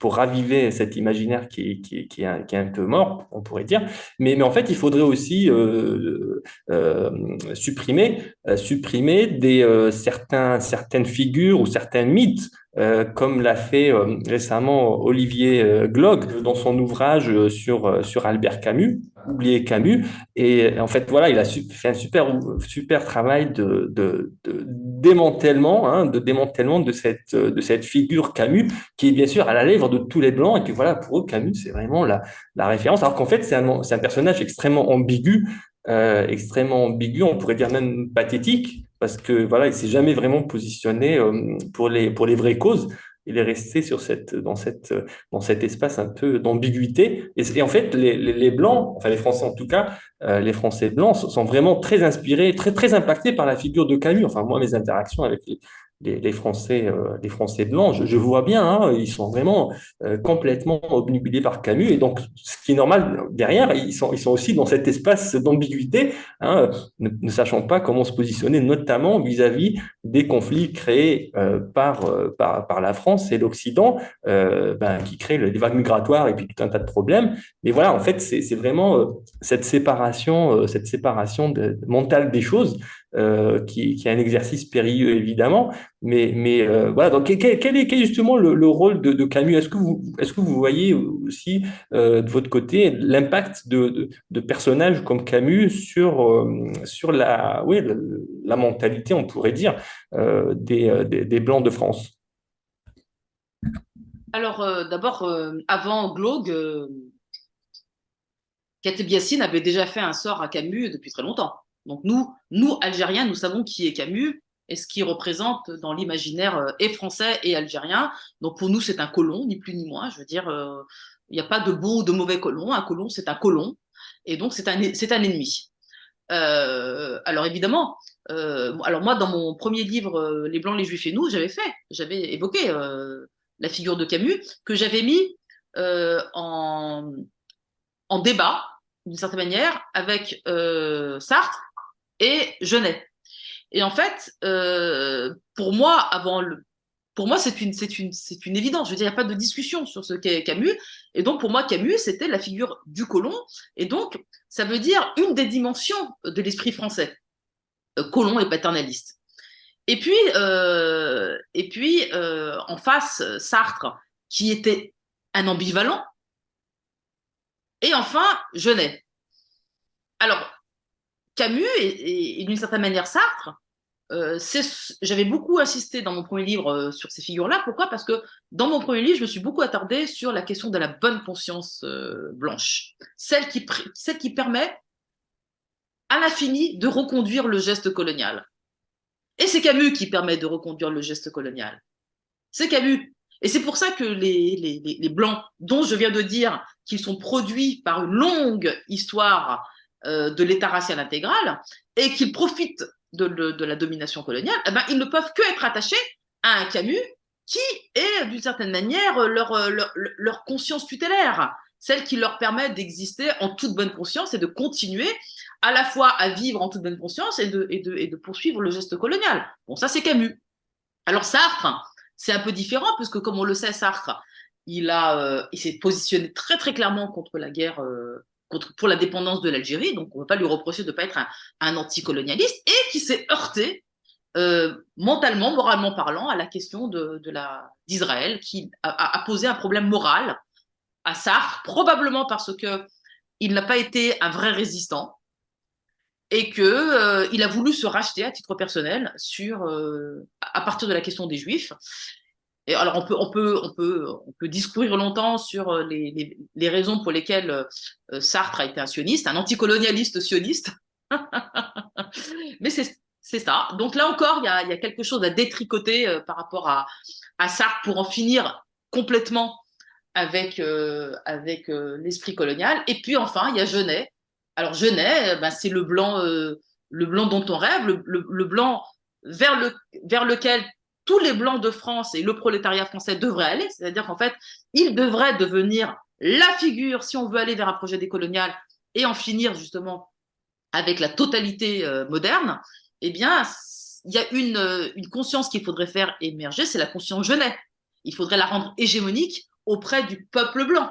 raviver cet imaginaire qui est un peu mort, on pourrait dire. Mais en fait, il faudrait aussi euh, supprimer certaines figures ou certains mythes, comme l'a fait récemment Olivier Glog dans son ouvrage sur Albert Camus, Oublier Camus. Et en fait, voilà, il a fait un super travail de démantèlement, hein, de cette figure Camus, qui est bien sûr à la lèvre de tous les Blancs. Et puis voilà, pour eux, Camus, c'est vraiment la référence. Alors qu'en fait, c'est un personnage extrêmement ambigu, on pourrait dire même pathétique, parce que voilà, il s'est jamais vraiment positionné pour les vraies causes. Il est resté dans cet espace un peu d'ambiguïté. Et en fait, les Blancs, enfin les Français en tout cas, les Français blancs sont vraiment très inspirés, très impactés par la figure de Camus. Enfin, moi, mes interactions avec les Français blancs, je vois bien, hein, ils sont vraiment complètement obnubilés par Camus. Et donc, ce qui est normal derrière, ils sont aussi dans cet espace d'ambiguïté, hein, ne sachant pas comment se positionner, notamment vis-à-vis des conflits créés par la France et l'Occident, ben, qui créent les vagues migratoires et puis tout un tas de problèmes. Mais voilà, en fait, c'est vraiment cette séparation mentale des choses qui est un exercice périlleux, évidemment. Mais voilà, donc quel est justement le rôle de Camus? Est-ce que vous voyez aussi de votre côté l'impact de personnages comme Camus sur la mentalité, on pourrait dire, des Blancs de France? Alors, d'abord, avant Glaug, Kateb Yassine avait déjà fait un sort à Camus depuis très longtemps. Donc nous, Algériens, nous savons qui est Camus et ce qu'il représente dans l'imaginaire et français et algérien. Donc pour nous, c'est un colon, ni plus ni moins. Je veux dire, il n'y a pas de bon ou de mauvais colon. Un colon, c'est un colon. Et donc c'est un ennemi. Alors évidemment, alors moi, dans mon premier livre, Les Blancs, les Juifs et nous, j'avais évoqué la figure de Camus que j'avais mis en débat, d'une certaine manière, avec Sartre et Genet. Et en fait, pour moi, c'est une évidence. Je veux dire, il n'y a pas de discussion sur ce qu'est Camus. Et donc, pour moi, Camus, c'était la figure du colon. Et donc, ça veut dire une des dimensions de l'esprit français, colon et paternaliste. En face, Sartre, qui était un ambivalent, et enfin, Genet. Alors, Camus et d'une certaine manière Sartre, j'avais beaucoup insisté dans mon premier livre sur ces figures-là. Pourquoi? Parce que dans mon premier livre, je me suis beaucoup attardée sur la question de la bonne conscience blanche, celle qui permet à l'infini de reconduire le geste colonial. Et c'est Camus qui permet de reconduire le geste colonial. C'est Camus. Et c'est pour ça que les Blancs, dont je viens de dire qu'ils sont produits par une longue histoire de l'État racial intégral et qu'ils profitent de la domination coloniale, eh ben, ils ne peuvent que être attachés à un Camus qui est, d'une certaine manière, leur conscience tutélaire, celle qui leur permet d'exister en toute bonne conscience et de continuer à la fois à vivre en toute bonne conscience et de poursuivre le geste colonial. Bon, ça, c'est Camus. Alors, Sartre, c'est un peu différent, puisque comme on le sait, Sartre, il s'est positionné très très clairement contre la guerre, pour la dépendance de l'Algérie, donc on ne peut pas lui reprocher de ne pas être un anticolonialiste, et qui s'est heurté mentalement, moralement parlant, à la question d'Israël, qui a posé un problème moral à Sartre, probablement parce qu'il n'a pas été un vrai résistant, et qu'il a voulu se racheter à titre personnel à partir de la question des Juifs. Et alors, on peut discourir longtemps sur les raisons pour lesquelles Sartre a été un sioniste, un anticolonialiste sioniste. Mais c'est ça. Donc là encore, il y a quelque chose à détricoter par rapport à Sartre pour en finir complètement avec l'esprit colonial. Et puis enfin, il y a Genet. Alors Genet, ben, c'est le blanc dont on rêve, le blanc vers lequel tous les blancs de France et le prolétariat français devraient aller, c'est-à-dire qu'en fait, il devrait devenir la figure, si on veut aller vers un projet décolonial et en finir justement avec la totalité moderne, eh bien, il y a une conscience qu'il faudrait faire émerger, c'est la conscience Genet. Il faudrait la rendre hégémonique auprès du peuple blanc.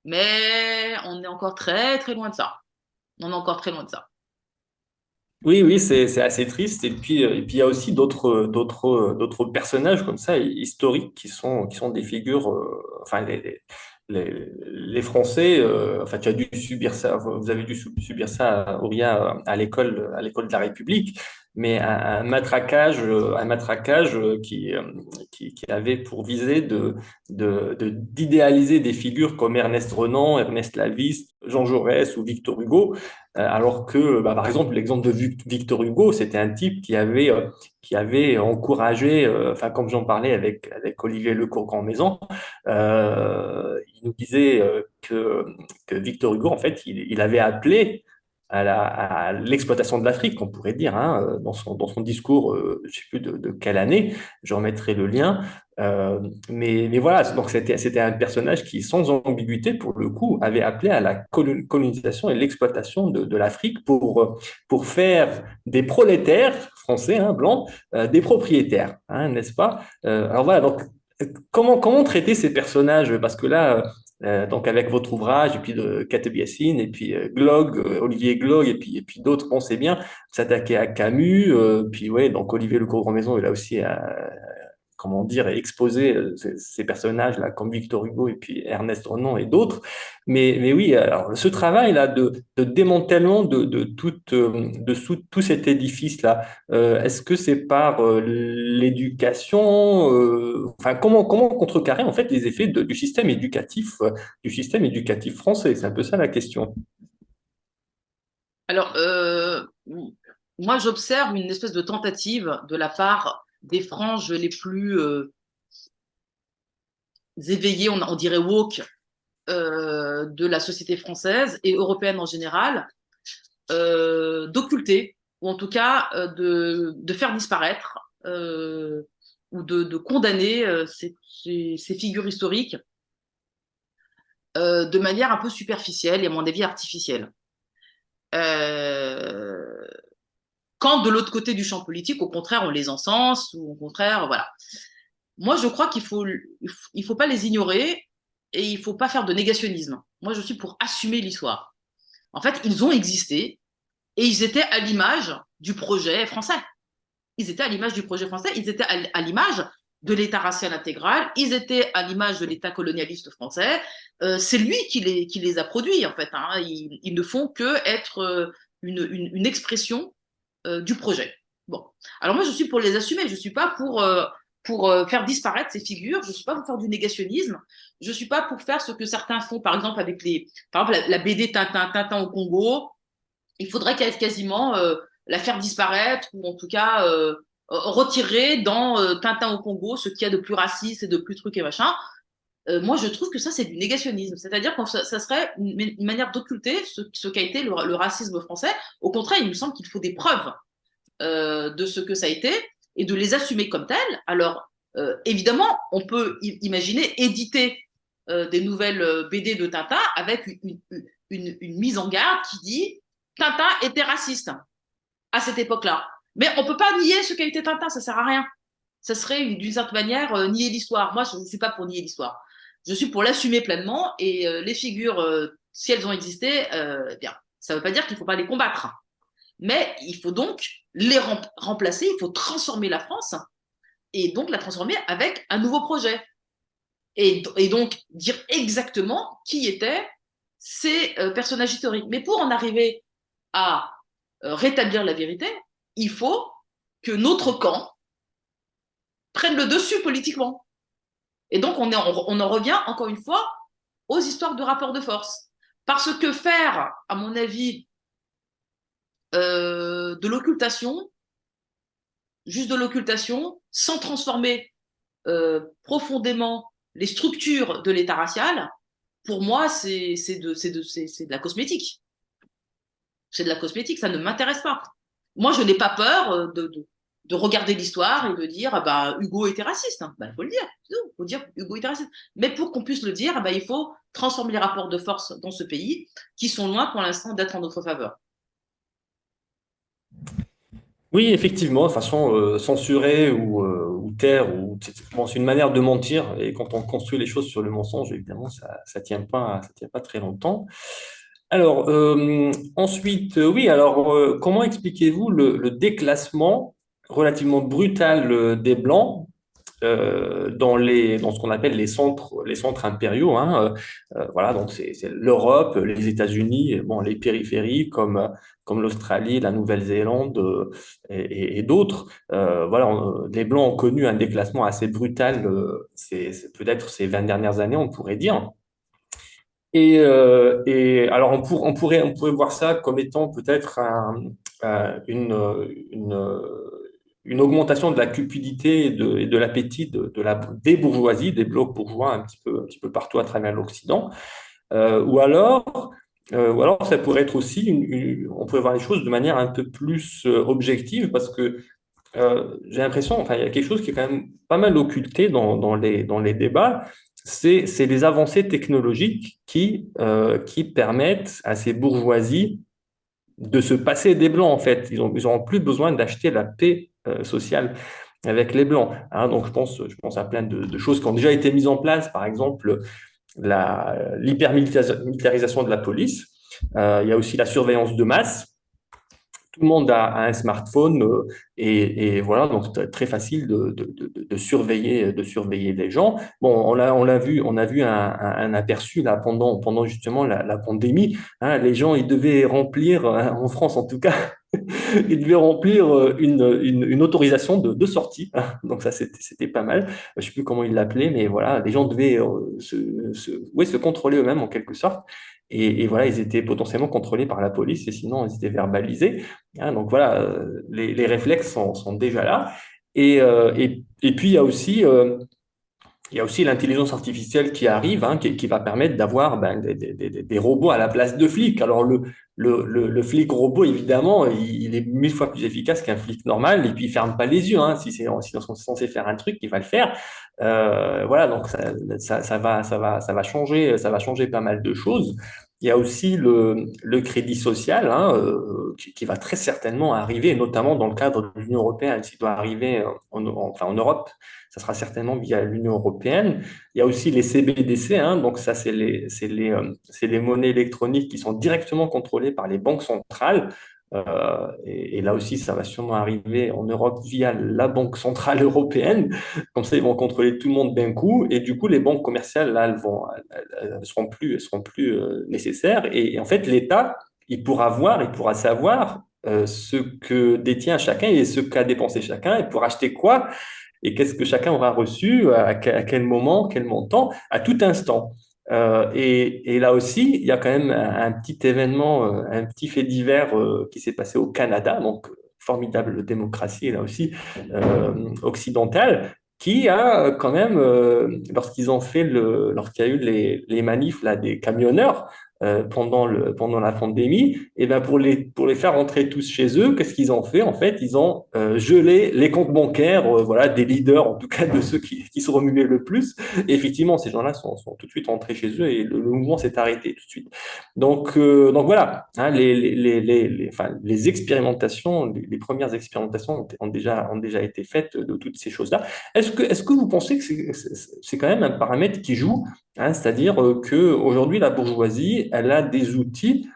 Mais on est encore très, très loin de ça. On est encore très loin de ça. Oui, oui, c'est assez triste. Et puis il y a aussi d'autres personnages comme ça, historiques, qui sont des figures. Enfin, les Français, enfin, tu as dû subir ça, vous avez dû subir ça, Auria, à l'école de la République, mais un matraquage qui avait pour visée d'idéaliser des figures comme Ernest Renan, Ernest Laviste, Jean Jaurès ou Victor Hugo. Alors que, bah, par exemple, l'exemple de Victor Hugo, c'était un type qui avait encouragé, enfin, comme j'en parlais avec Olivier Lecourt-Grandmaison, il nous disait que Victor Hugo, en fait, il avait appelé à l'exploitation de l'Afrique, on pourrait dire, hein, dans son discours, je ne sais plus de quelle année, je remettrai le lien. Mais voilà, donc c'était un personnage qui, sans ambiguïté, pour le coup, avait appelé à la colonisation et l'exploitation de l'Afrique pour faire des prolétaires français, hein, blancs, des propriétaires, hein, n'est-ce pas? Alors voilà, donc comment traiter ces personnages? Parce que là, donc avec votre ouvrage, et puis de Kateb Yassine, et puis Glog, Olivier Glog, et puis d'autres, bon, c'est bien, s'attaquer à Camus, puis ouais, donc Olivier Lecourt-Grandmaison, il a aussi comment dire, exposer ces personnages-là, comme Victor Hugo et puis Ernest Renan et d'autres. Mais oui, alors, ce travail-là de démantèlement de tout cet édifice-là, est-ce que c'est par l'éducation, enfin, comment contrecarrer en fait les effets du système éducatif français? C'est un peu ça la question. Alors, moi, j'observe une espèce de tentative de la part des franges les plus éveillées, on dirait woke, de la société française et européenne en général, d'occulter, ou en tout cas de faire disparaître ou de condamner ces figures historiques de manière un peu superficielle et à mon avis artificielle. Euh, Quand de l'autre côté du champ politique, au contraire, on les encense, ou au contraire, voilà. Moi, je crois qu'il faut pas les ignorer et il faut pas faire de négationnisme. Moi, je suis pour assumer l'histoire. En fait, ils ont existé et ils étaient à l'image du projet français. Ils étaient à l'image du projet français, ils étaient à l'image de l'État racial intégral, ils étaient à l'image de l'État colonialiste français. C'est lui qui les a produits, en fait. Hein. Ils ne font que être une expression du projet. Bon. Alors moi, je suis pour les assumer, je ne suis pas pour faire disparaître ces figures, je ne suis pas pour faire du négationnisme, je ne suis pas pour faire ce que certains font, par exemple, avec par exemple, la BD Tintin, Tintin au Congo. Il faudrait quasiment la faire disparaître, ou en tout cas retirer dans Tintin au Congo ce qu'il y a de plus raciste et de plus truc et machin. Moi, je trouve que ça, c'est du négationnisme. C'est-à-dire que ça serait une manière d'occulter ce qu'a été le racisme français. Au contraire, il me semble qu'il faut des preuves de ce que ça a été et de les assumer comme telles. Alors, évidemment, on peut imaginer éditer des nouvelles BD de Tintin avec une mise en garde qui dit Tintin était raciste à cette époque-là. Mais on ne peut pas nier ce qu'a été Tintin, ça ne sert à rien. Ça serait d'une certaine manière nier l'histoire. Moi, je ne suis pas pour nier l'histoire. Je suis pour l'assumer pleinement et les figures, si elles ont existé, eh bien, ça ne veut pas dire qu'il ne faut pas les combattre. Mais il faut donc les remplacer, il faut transformer la France et donc la transformer avec un nouveau projet. Et donc dire exactement qui étaient ces personnages historiques. Mais pour en arriver à rétablir la vérité, il faut que notre camp prenne le dessus politiquement. Et donc on en revient encore une fois aux histoires de rapport de force. Parce que faire, à mon avis, de l'occultation, juste de l'occultation, sans transformer profondément les structures de l'État racial, pour moi, c'est de la cosmétique. C'est de la cosmétique, ça ne m'intéresse pas. Moi, je n'ai pas peur de regarder l'histoire et de dire ah bah, Hugo était raciste. Hein. Bah, il faut le dire, il faut dire Hugo était raciste. Mais pour qu'on puisse le dire, ah bah, il faut transformer les rapports de force dans ce pays qui sont loin pour l'instant d'être en notre faveur. Oui, effectivement, de façon censurer ou taire, c'est une manière de mentir. Et quand on construit les choses sur le mensonge, évidemment, ça tient pas très longtemps. Alors, ensuite, oui, alors, comment expliquez-vous le déclassement relativement brutal des Blancs dans ce qu'on appelle les centres impériaux, hein, voilà, donc c'est l'Europe, les États-Unis, et bon, les périphéries comme l'Australie, la Nouvelle-Zélande et d'autres. Voilà, les Blancs ont connu un déclassement assez brutal, c'est peut-être ces 20 dernières années, on pourrait dire. Et alors, on pourrait voir ça comme étant peut-être une, une augmentation de la cupidité et de l'appétit des bourgeoisies, des blocs bourgeois un petit peu partout à travers l'Occident. Ou ou alors, ça pourrait être aussi, on pourrait voir les choses de manière un peu plus objective parce que j'ai l'impression, enfin, il y a quelque chose qui est quand même pas mal occulté dans les débats, c'est les avancées technologiques qui permettent à ces bourgeoisies de se passer des blancs, en fait. Ils auront plus besoin d'acheter la paix sociale avec les blancs. Hein. Donc, je pense à plein de choses qui ont déjà été mises en place, par exemple l'hypermilitarisation de la police. Il y a aussi la surveillance de masse. Tout le monde a un smartphone et voilà, donc c'est très facile de surveiller les gens. Bon, on a vu un aperçu là pendant justement la pandémie. Hein, les gens, ils devaient remplir, en France en tout cas, ils devaient remplir une autorisation de sortie. Donc ça, c'était pas mal. Je sais plus comment ils l'appelaient, mais voilà, les gens devaient ouais, se contrôler eux-mêmes en quelque sorte. Et voilà, ils étaient potentiellement contrôlés par la police et sinon ils étaient verbalisés. Hein, donc voilà, les réflexes sont déjà là. Et puis il y a aussi l'intelligence artificielle qui arrive, hein, qui va permettre d'avoir ben, des robots à la place de flics. Alors le flic robot, évidemment, il est 1000 fois plus efficace qu'un flic normal, et puis il ferme pas les yeux. Hein. Si on est censé faire un truc, il va le faire. Voilà, donc ça va ça va changer pas mal de choses. Il y a aussi le crédit social hein, qui va très certainement arriver, notamment dans le cadre de l'Union européenne, s'il doit arriver enfin, en Europe ça sera certainement via l'Union européenne. Il y a aussi les CBDC, hein, donc ça, c'est les monnaies électroniques qui sont directement contrôlées par les banques centrales. Et là aussi, ça va sûrement arriver en Europe via la Banque centrale européenne. Comme ça, ils vont contrôler tout le monde d'un coup. Et du coup, les banques commerciales, là, elles seront plus nécessaires. Et en fait, l'État, il pourra savoir ce que détient chacun et ce qu'a dépensé chacun et pour acheter quoi et qu'est-ce que chacun aura reçu, à quel moment, quel montant, à tout instant. Et là aussi, il y a quand même un petit événement, un petit fait divers qui s'est passé au Canada, donc formidable démocratie là aussi occidentale, qui a quand même, lorsqu'il y a eu les manifs là, des camionneurs pendant la pandémie, et ben pour les faire rentrer tous chez eux, qu'est-ce qu'ils ont fait? En fait, ils ont gelé les comptes bancaires, voilà, des leaders, en tout cas de ceux qui se remuaient le plus. Et effectivement, ces gens-là sont tout de suite rentrés chez eux et le mouvement s'est arrêté tout de suite. Donc voilà, hein, enfin, les expérimentations, les premières expérimentations ont déjà été faites de toutes ces choses-là. Est-ce que vous pensez que c'est quand même un paramètre qui joue, hein, c'est-à-dire que aujourd'hui la bourgeoisie, elle a des outils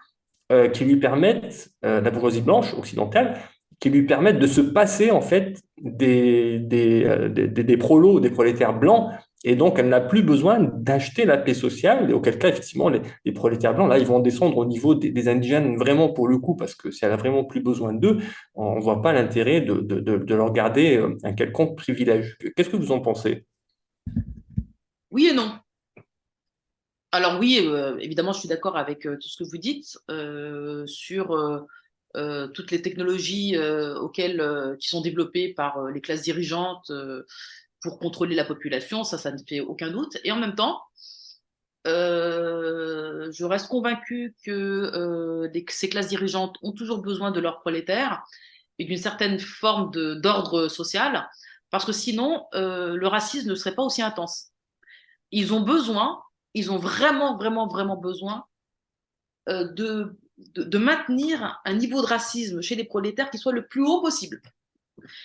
qui lui permettent, la bourgeoisie blanche occidentale, qui lui permettent de se passer en fait des prolos, des prolétaires blancs, et donc elle n'a plus besoin d'acheter la paix sociale, et auquel cas effectivement les prolétaires blancs, là, ils vont descendre au niveau des indigènes vraiment pour le coup, parce que si elle a vraiment plus besoin d'eux, on ne voit pas l'intérêt de leur garder un quelconque privilège. Qu'est-ce que vous en pensez? Oui et non. Alors oui, évidemment, je suis d'accord avec tout ce que vous dites sur toutes les technologies qui sont développées par les classes dirigeantes pour contrôler la population, ça ne fait aucun doute. Et en même temps, je reste convaincue que ces classes dirigeantes ont toujours besoin de leurs prolétaires et d'une certaine forme d'ordre social, parce que sinon, le racisme ne serait pas aussi intense. Ils ont besoin, ils ont vraiment, vraiment, vraiment besoin de maintenir un niveau de racisme chez les prolétaires qui soit le plus haut possible.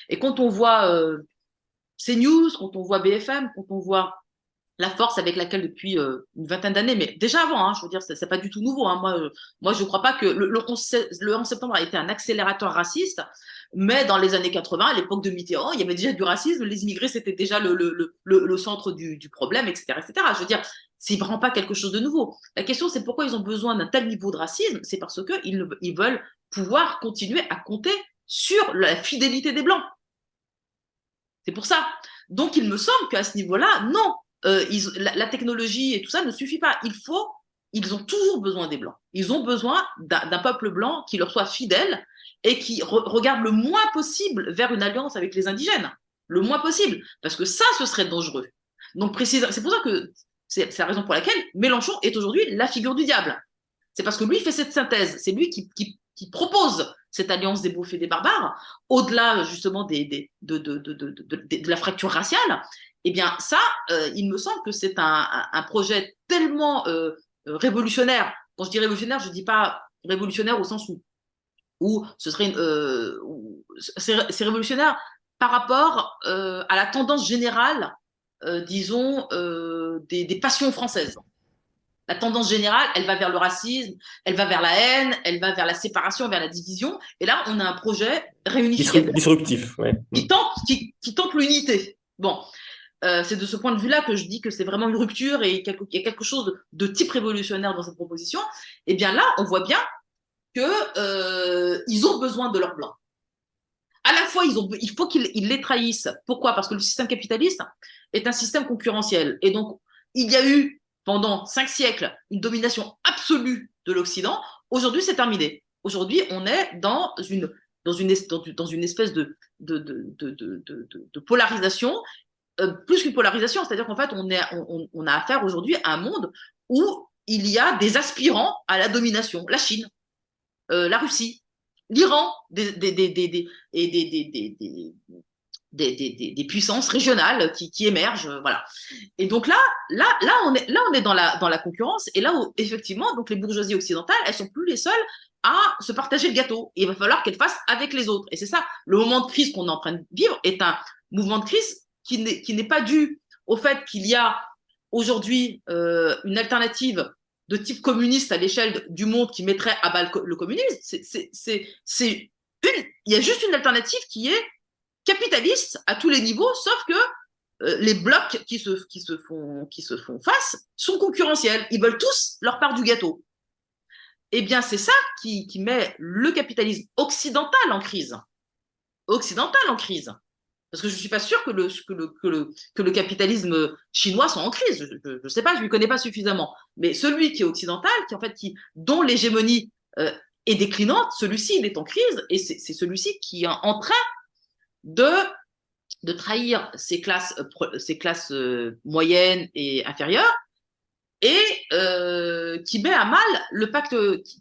Et quand on voit CNews, quand on voit BFM, quand on voit la force avec laquelle depuis une vingtaine d'années, mais déjà avant, hein, je veux dire, c'est pas du tout nouveau. Hein, moi, je ne crois pas que le 11 septembre a été un accélérateur raciste, mais dans les années 80, à l'époque de Mitterrand, il y avait déjà du racisme, les immigrés, c'était déjà le centre du problème, etc., etc. Je veux dire, c'est vraiment pas quelque chose de nouveau. La question, c'est pourquoi ils ont besoin d'un tel niveau de racisme. C'est parce qu'ils veulent pouvoir continuer à compter sur la fidélité des Blancs. C'est pour ça. Donc, il me semble qu'à ce niveau-là, non, la technologie et tout ça ne suffit pas. Ils ont toujours besoin des Blancs. Ils ont besoin d'un peuple blanc qui leur soit fidèle et qui regarde le moins possible vers une alliance avec les indigènes. Le moins possible. Parce que ça, ce serait dangereux. Donc, c'est pour ça que c'est la raison pour laquelle Mélenchon est aujourd'hui la figure du diable. C'est parce que lui fait cette synthèse. C'est lui qui propose cette alliance des beaufs et des barbares, au-delà justement de la fracture raciale. Eh bien, ça, il me semble que c'est un projet tellement révolutionnaire. Quand je dis révolutionnaire, je ne dis pas révolutionnaire au sens où ce serait c'est révolutionnaire par rapport à la tendance générale, disons, des passions françaises. La tendance générale, elle va vers le racisme, elle va vers la haine, elle va vers la séparation, vers la division. Et là, on a un projet réunificateur Disruptif, ouais. qui tente l'unité. Bon, c'est de ce point de vue-là que je dis que c'est vraiment une rupture et il y a quelque chose de type révolutionnaire dans cette proposition. Et bien là, on voit bien qu'ils ont besoin de leurs blancs. À la fois, il faut qu'ils les trahissent. Pourquoi? Parce que le système capitaliste est un système concurrentiel. Et donc, il y a eu pendant 5 siècles une domination absolue de l'Occident. Aujourd'hui, c'est terminé. Aujourd'hui, on est dans une espèce de polarisation, plus qu'une polarisation, c'est-à-dire qu'en fait, on a affaire aujourd'hui à un monde où il y a des aspirants à la domination. La Chine, la Russie, l'Iran, des puissances régionales qui émergent, voilà. Et donc on est dans la concurrence, et là où effectivement, donc les bourgeoisies occidentales, elles sont plus les seules à se partager le gâteau. Et il va falloir qu'elles fassent avec les autres. Et c'est ça, le moment de crise qu'on est en train de vivre est un mouvement de crise qui n'est pas dû au fait qu'il y a aujourd'hui une alternative de type communiste à l'échelle du monde qui mettrait à bas le communisme. Il y a juste une alternative qui est capitaliste à tous les niveaux, sauf que les blocs qui se font face sont concurrentiels. Ils veulent tous leur part du gâteau. eh bien, c'est ça qui met le capitalisme occidental en crise. Occidental en crise. Parce que je ne suis pas sûre que le capitalisme chinois soit en crise. Je ne sais pas, je ne lui connais pas suffisamment. Mais celui qui est occidental, dont l'hégémonie est déclinante, celui-ci, il est en crise. Et c'est celui-ci qui est en train de, de trahir ces classes moyennes et inférieures et qui met à mal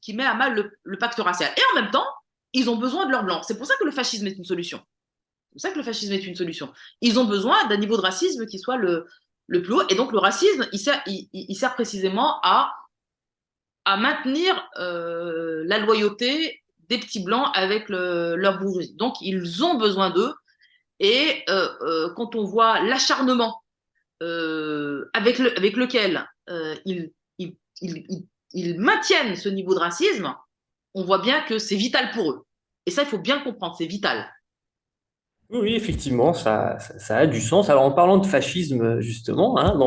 qui met à mal le pacte racial. Et en même temps, ils ont besoin de leurs blancs. C'est pour ça que le fascisme est une solution. C'est pour ça que le fascisme est une solution. Ils ont besoin d'un niveau de racisme qui soit le plus haut. Et donc le racisme, il sert précisément à maintenir la loyauté des petits blancs avec leur bourgeoisie. Donc ils ont besoin d'eux. Et quand on voit l'acharnement avec lequel ils maintiennent ce niveau de racisme, on voit bien que c'est vital pour eux. Et ça, il faut bien le comprendre, c'est vital. Oui, oui, effectivement, ça a du sens. Alors, en parlant de fascisme, justement, hein,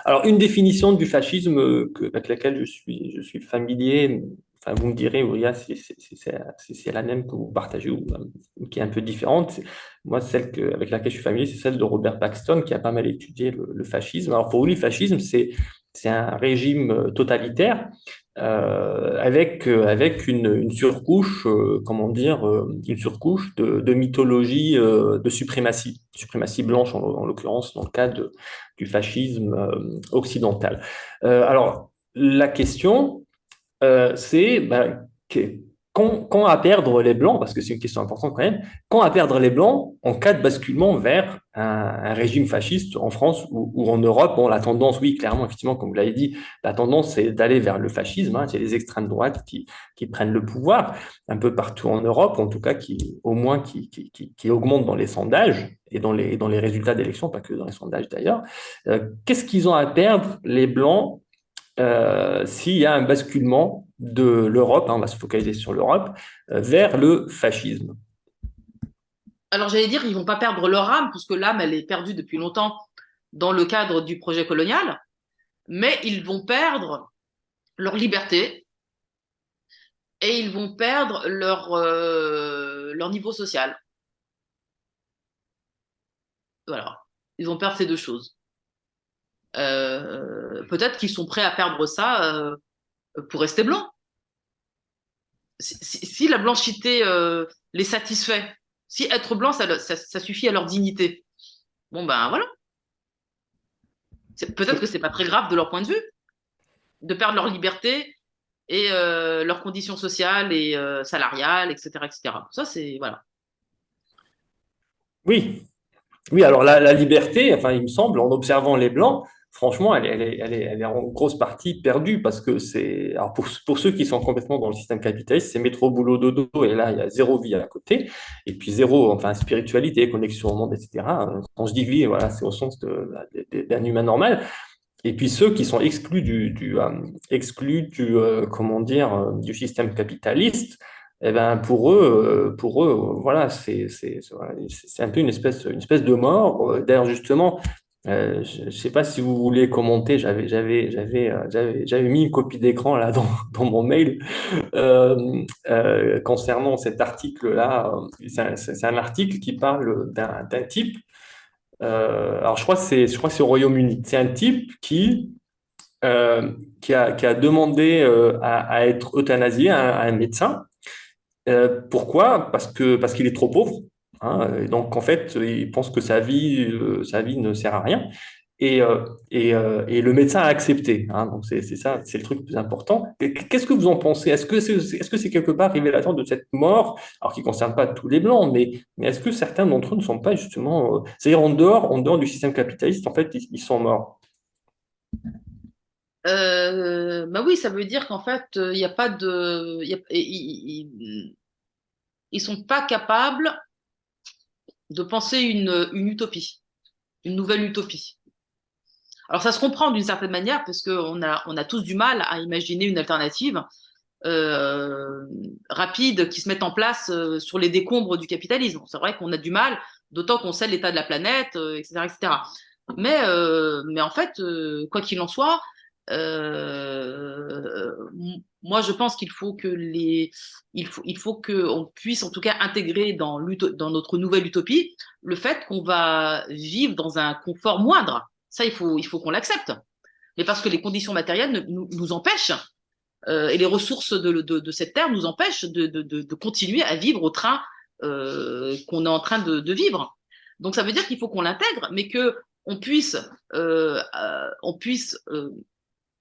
alors une définition du fascisme avec laquelle je suis familier, enfin, vous me direz, Ouria, si c'est la même que vous partagez ou qui est un peu différente. Moi, avec laquelle je suis familier, c'est celle de Robert Paxton, qui a pas mal étudié le fascisme. Alors, pour lui, le fascisme, c'est un régime totalitaire avec une surcouche, comment dire, une surcouche de mythologie de suprématie blanche en l'occurrence dans le cas du fascisme occidental. Alors, la question, c'est quand à perdre les Blancs, parce que c'est une question importante quand même, quand à perdre les Blancs en cas de basculement vers un régime fasciste en France ou en Europe. Bon, la tendance, oui, clairement, effectivement, comme vous l'avez dit, la tendance, c'est d'aller vers le fascisme. Hein, c'est les extrêmes droites qui prennent le pouvoir un peu partout en Europe, en tout cas, au moins, qui augmentent dans les sondages et dans les résultats d'élections, pas que dans les sondages d'ailleurs. Qu'est-ce qu'ils ont à perdre, les Blancs, s'il y a un basculement de l'Europe, hein, on va se focaliser sur l'Europe, vers le fascisme? Alors j'allais dire, ils vont pas perdre leur âme, puisque l'âme, elle est perdue depuis longtemps dans le cadre du projet colonial, mais ils vont perdre leur liberté et ils vont perdre leur niveau social. Voilà. Ils vont perdre ces deux choses. Peut-être qu'ils sont prêts à perdre ça pour rester blancs. Si la blanchité les satisfait, si être blanc, ça suffit à leur dignité, bon ben voilà. Peut-être que c'est pas très grave de leur point de vue, de perdre leur liberté et leurs conditions sociales et salariales, etc., etc. Ça, c'est voilà. Oui, oui, alors la liberté, enfin, il me semble, en observant les Blancs, franchement, elle est en grosse partie perdue parce que alors pour ceux qui sont complètement dans le système capitaliste, c'est métro, boulot, dodo, et là, il y a zéro vie à côté, et puis zéro, enfin, spiritualité, connexion au monde, etc. Quand je dis vie, voilà, c'est au sens d'un humain normal. Et puis ceux qui sont exclus comment dire, du système capitaliste, eh ben voilà, c'est un peu une espèce de mort. D'ailleurs, justement, je ne sais pas si vous voulez commenter. J'avais mis une copie d'écran là dans mon mail concernant cet article-là. C'est un article qui parle d'un type. Alors, je crois que c'est au Royaume-Uni. C'est un type qui a demandé à être euthanasié à un médecin. Pourquoi? Parce qu'il est trop pauvre. Hein. Et donc, en fait, il pense que sa vie ne sert à rien. Et le médecin a accepté. Hein. Donc, c'est ça, c'est le truc le plus important. Qu'est-ce que vous en pensez? Est-ce que c'est quelque part révélateur de cette mort, alors qui ne concerne pas tous les Blancs, mais est-ce que certains d'entre eux ne sont pas justement, c'est-à-dire en dehors du système capitaliste, en fait, ils sont morts? Bah oui, ça veut dire qu'en fait, il n'y a pas de, ils sont pas capables de penser une utopie, une nouvelle utopie. Alors ça se comprend d'une certaine manière parce on a tous du mal à imaginer une alternative euh, rapide qui se mette en place sur les décombres du capitalisme. C'est vrai qu'on a du mal, d'autant qu'on sait l'état de la planète, etc., etc. Mais en fait, quoi qu'il en soit, Moi, je pense qu'il faut que il faut que on puisse en tout cas intégrer dans notre nouvelle utopie le fait qu'on va vivre dans un confort moindre. Ça, il faut qu'on l'accepte. Mais parce que les conditions matérielles nous empêchent, et les ressources de cette terre nous empêchent de continuer à vivre au train qu'on est en train de vivre. Donc ça veut dire qu'il faut qu'on l'intègre, mais que on puisse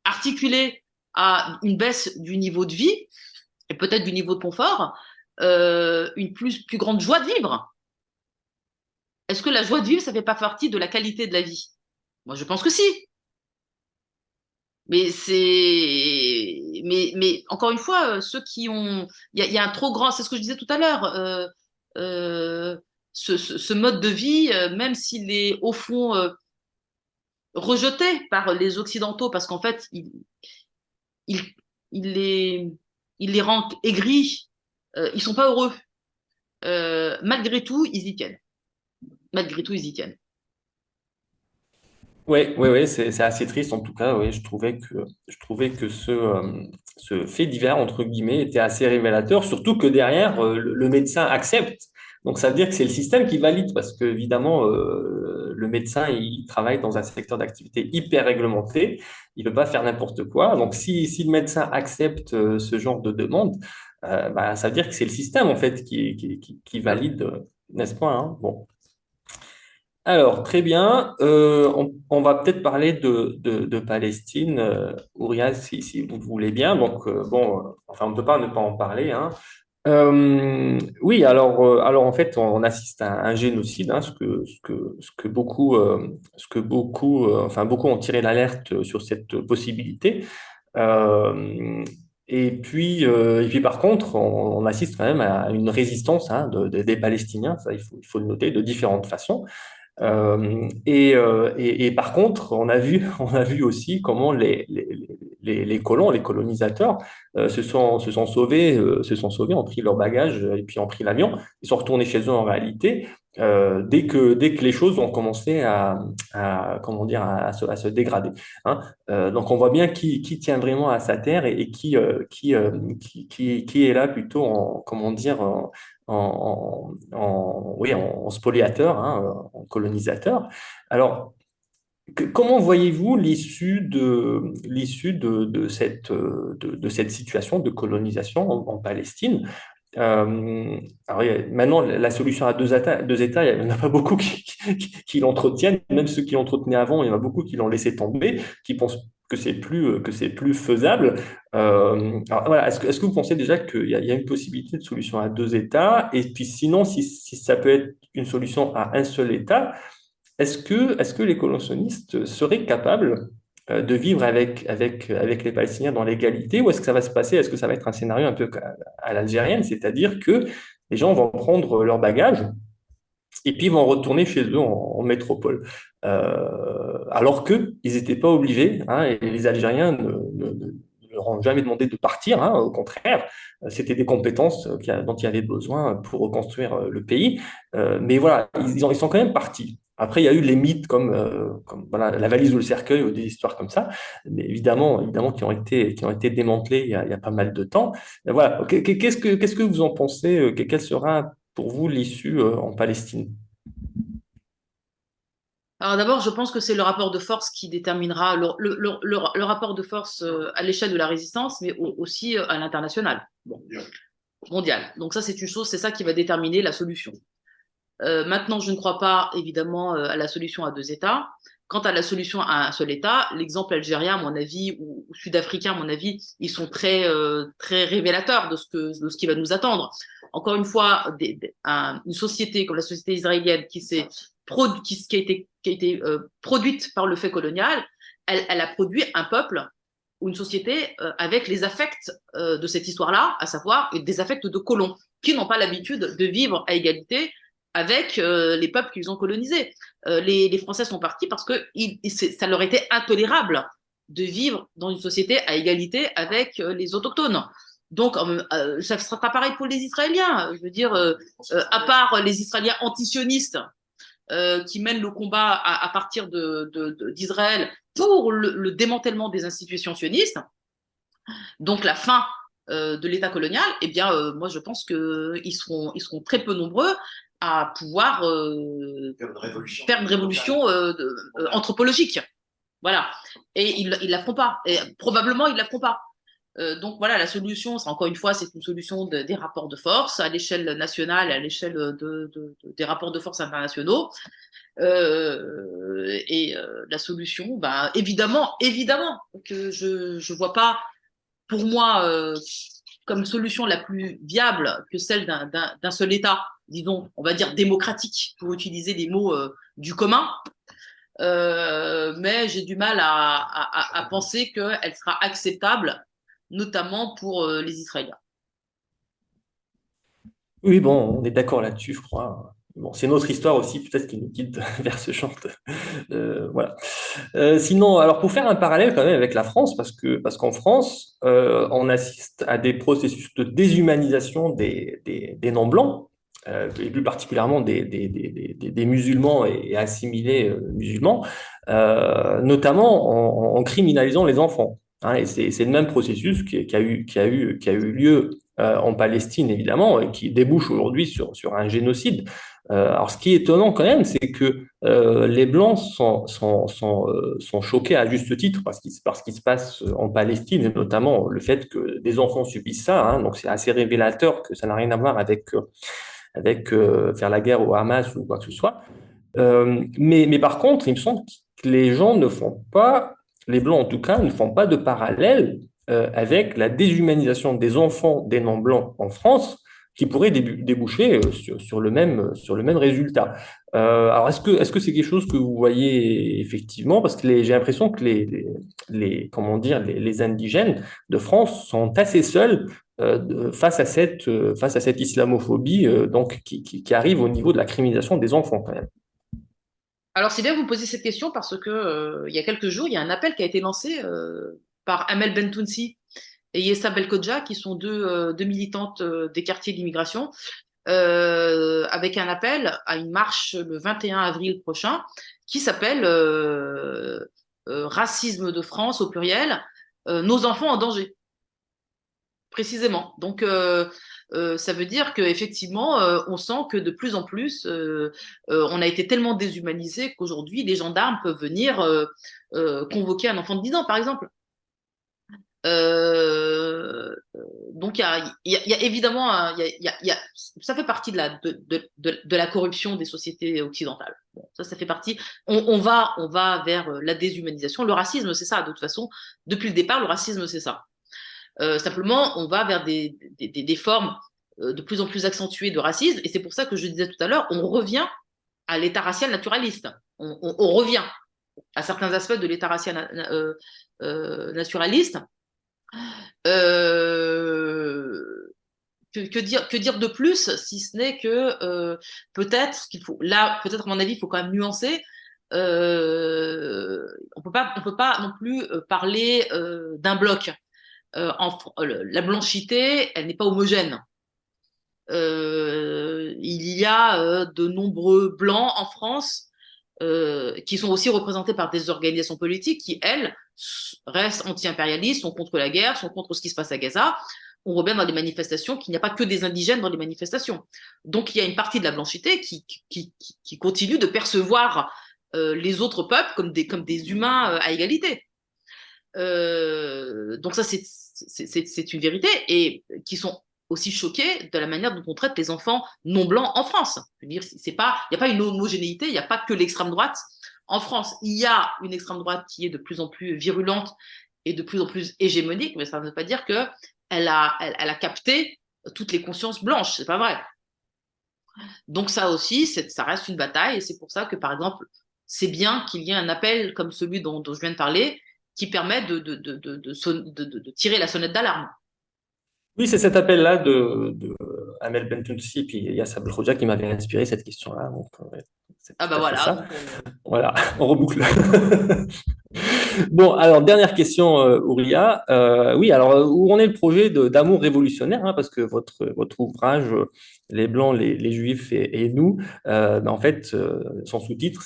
articuler à une baisse du niveau de vie et peut-être du niveau de confort une plus grande joie de vivre. Est-ce que la joie de vivre, ça fait pas partie de la qualité de la vie? Moi, je pense que si. Mais encore une fois, ceux qui ont, il y a un trop grand, c'est ce que je disais tout à l'heure, ce mode de vie, même s'il est au fond rejeté par les Occidentaux, parce qu'en fait, il, il les, il les rend aigris, ils sont pas heureux. Malgré tout, ils y tiennent. Malgré tout, ils y tiennent. Oui, oui, oui, c'est assez triste en tout cas. Oui, je trouvais que ce fait divers entre guillemets était assez révélateur, surtout que derrière le médecin accepte. Donc ça veut dire que c'est le système qui valide parce que évidemment le médecin il travaille dans un secteur d'activité hyper réglementé, il ne peut pas faire n'importe quoi. Donc si le médecin accepte ce genre de demande, bah, ça veut dire que c'est le système en fait qui valide, n'est-ce pas, hein? Bon. Alors, très bien. On va peut-être parler de Palestine, Ouria, si vous voulez bien. Donc, bon, enfin, on ne peut pas ne pas en parler, hein. Oui, alors en fait, on assiste à un génocide, hein, ce que beaucoup, enfin, beaucoup ont tiré l'alerte sur cette possibilité. Euh, et puis par contre, on assiste quand même à une résistance, hein, des Palestiniens, ça il faut le noter, de différentes façons. Et par contre, on a vu aussi comment les colons, les colonisateurs se sont sauvés, ont pris leurs bagages et puis ont pris l'avion. Ils sont retournés chez eux en réalité dès que les choses ont commencé comment dire, à se dégrader, hein. Donc on voit bien qui tient vraiment à sa terre et qui est là plutôt en, comment dire, oui, en spoliateur, hein, en colonisateur. Alors, comment voyez-vous l'issue de cette situation de colonisation en Palestine? Alors, maintenant, la solution à deux États, il n'y en a pas beaucoup qui l'entretiennent. Même ceux qui l'entretenaient avant, il y en a beaucoup qui l'ont laissé tomber, qui pensent que c'est plus faisable. Alors, voilà, est-ce que vous pensez déjà qu'il y a une possibilité de solution à deux États? Et puis sinon, si ça peut être une solution à un seul État, est-ce que les colonialistes seraient capables de vivre avec les Palestiniens dans l'égalité, ou est-ce que ça va se passer, est-ce que ça va être un scénario un peu à l'algérienne, c'est-à-dire que les gens vont prendre leur bagage et puis vont retourner chez eux en métropole, alors qu'ils n'étaient pas obligés, hein, et les Algériens ne leur ont jamais demandé de partir, hein, au contraire, c'était des compétences dont il y avait besoin pour reconstruire le pays. Mais voilà, ils sont quand même partis. Après, il y a eu les mythes comme voilà, la valise ou le cercueil ou des histoires comme ça, mais évidemment qui ont été démantelées il y a pas mal de temps. Et voilà, qu'est-ce que vous en pensez? Quelle sera pour vous l'issue en Palestine? Alors d'abord, je pense que c'est le rapport de force qui déterminera le rapport de force à l'échelle de la résistance, mais aussi à l'international, bon, mondial. Donc ça, c'est une chose, c'est ça qui va déterminer la solution. Maintenant, je ne crois pas évidemment à la solution à deux États. Quant à la solution à un seul État, l'exemple algérien, à mon avis, ou sud-africain, à mon avis, ils sont très révélateurs de ce qui va nous attendre. Encore une fois, une société comme la société israélienne qui a été produite par le fait colonial, elle a produit un peuple ou une société avec les affects de cette histoire-là, à savoir des affects de colons, qui n'ont pas l'habitude de vivre à égalité avec les peuples qu'ils ont colonisés. Les Français sont partis parce que ça leur était intolérable de vivre dans une société à égalité avec les autochtones. Donc, ça ne sera pas pareil pour les Israéliens. Je veux dire, à part les Israéliens antisionistes qui mène le combat à partir d'Israël pour le démantèlement des institutions sionistes, donc la fin de l'État colonial, eh bien, moi, je pense ils seront très peu nombreux à pouvoir faire une révolution anthropologique. Voilà. Et ils ne la feront pas. Et probablement, ils ne la feront pas. Donc voilà, la solution, encore une fois, c'est une solution des rapports de force à l'échelle nationale, à l'échelle des rapports de force internationaux. La solution, bah, évidemment que je vois pas, pour moi, comme solution la plus viable que celle d'un seul État, disons, on va dire démocratique, pour utiliser les mots du commun. Mais j'ai du mal à penser qu'elle sera acceptable, notamment pour les Israéliens. Oui, bon, on est d'accord là-dessus, je crois. Bon, c'est notre histoire aussi, peut-être qui nous guide vers ce genre voilà. Sinon, alors pour faire un parallèle quand même avec la France, parce qu'en France, on assiste à des processus de déshumanisation des non-blancs, et plus particulièrement des musulmans et assimilés musulmans, notamment en criminalisant les enfants. Hein, et c'est le même processus qui a eu lieu en Palestine, évidemment, et qui débouche aujourd'hui sur un génocide. Alors, ce qui est étonnant quand même, c'est que les Blancs sont choqués à juste titre parce qu'il se passe en Palestine, et notamment le fait que des enfants subissent ça. Hein, donc, c'est assez révélateur que ça n'a rien à voir avec faire la guerre au Hamas ou quoi que ce soit. Mais par contre, il me semble que les gens ne font pas, les Blancs en tout cas, ne font pas de parallèle avec la déshumanisation des enfants des non-blancs en France, qui pourrait déboucher sur le même résultat. Alors, est-ce que c'est quelque chose que vous voyez effectivement? Parce que j'ai l'impression que comment dire, les indigènes de France sont assez seuls face à cette islamophobie donc, qui arrive au niveau de la criminalisation des enfants quand même. Alors, c'est bien que vous posiez cette question parce que il y a quelques jours, il y a un appel qui a été lancé par Amel Bentounsi et Yessa Belkodja, qui sont deux militantes des quartiers d'immigration, avec un appel à une marche le 21 avril prochain qui s'appelle Racisme de France au pluriel, nos enfants en danger, précisément. Donc, ça veut dire qu'effectivement, on sent que de plus en plus, on a été tellement déshumanisé qu'aujourd'hui, les gendarmes peuvent venir convoquer un enfant de 10 ans, par exemple. Euh, donc, il y a évidemment, ça fait partie de la corruption des sociétés occidentales. Bon, ça fait partie. On va vers la déshumanisation. Le racisme, c'est ça, de toute façon. Depuis le départ, le racisme, c'est ça. Simplement, on va vers des formes de plus en plus accentuées de racisme. Et c'est pour ça que je disais tout à l'heure, on revient à l'état racial naturaliste. On revient à certains aspects de l'état racial naturaliste. Que dire de plus, si ce n'est que peut-être qu'il faut, là, peut-être à mon avis, il faut quand même nuancer. On peut pas non plus parler d'un bloc. La blanchité, elle n'est pas homogène. Il y a de nombreux blancs en France qui sont aussi représentés par des organisations politiques qui, elles, restent anti-impérialistes, sont contre la guerre, sont contre ce qui se passe à Gaza. On voit bien dans les manifestations qu'il n'y a pas que des indigènes dans les manifestations. Donc il y a une partie de la blanchité qui continue de percevoir les autres peuples comme des humains à égalité. Donc ça, c'est une vérité, et qui sont aussi choqués de la manière dont on traite les enfants non blancs en France. Je veux dire, il n'y a pas une homogénéité, il n'y a pas que l'extrême droite. En France, il y a une extrême droite qui est de plus en plus virulente et de plus en plus hégémonique, mais ça ne veut pas dire qu'elle a capté toutes les consciences blanches, c'est pas vrai. Donc ça aussi, ça reste une bataille, et c'est pour ça que, par exemple, c'est bien qu'il y ait un appel comme celui dont je viens de parler, qui permet de tirer la sonnette d'alarme. Oui, c'est cet appel-là de Amel Bentounsi puis Yassa Belkhodja qui m'avait inspiré cette question-là. Donc, ouais. C'est Ah bah tout à fait voilà, ça. donc Voilà, on reboucle. Bon, alors dernière question, Ouria. Oui, alors où en est le projet d'amour révolutionnaire, hein, parce que votre ouvrage, Les Blancs, les Juifs et nous, ben, en fait, son sous-titre,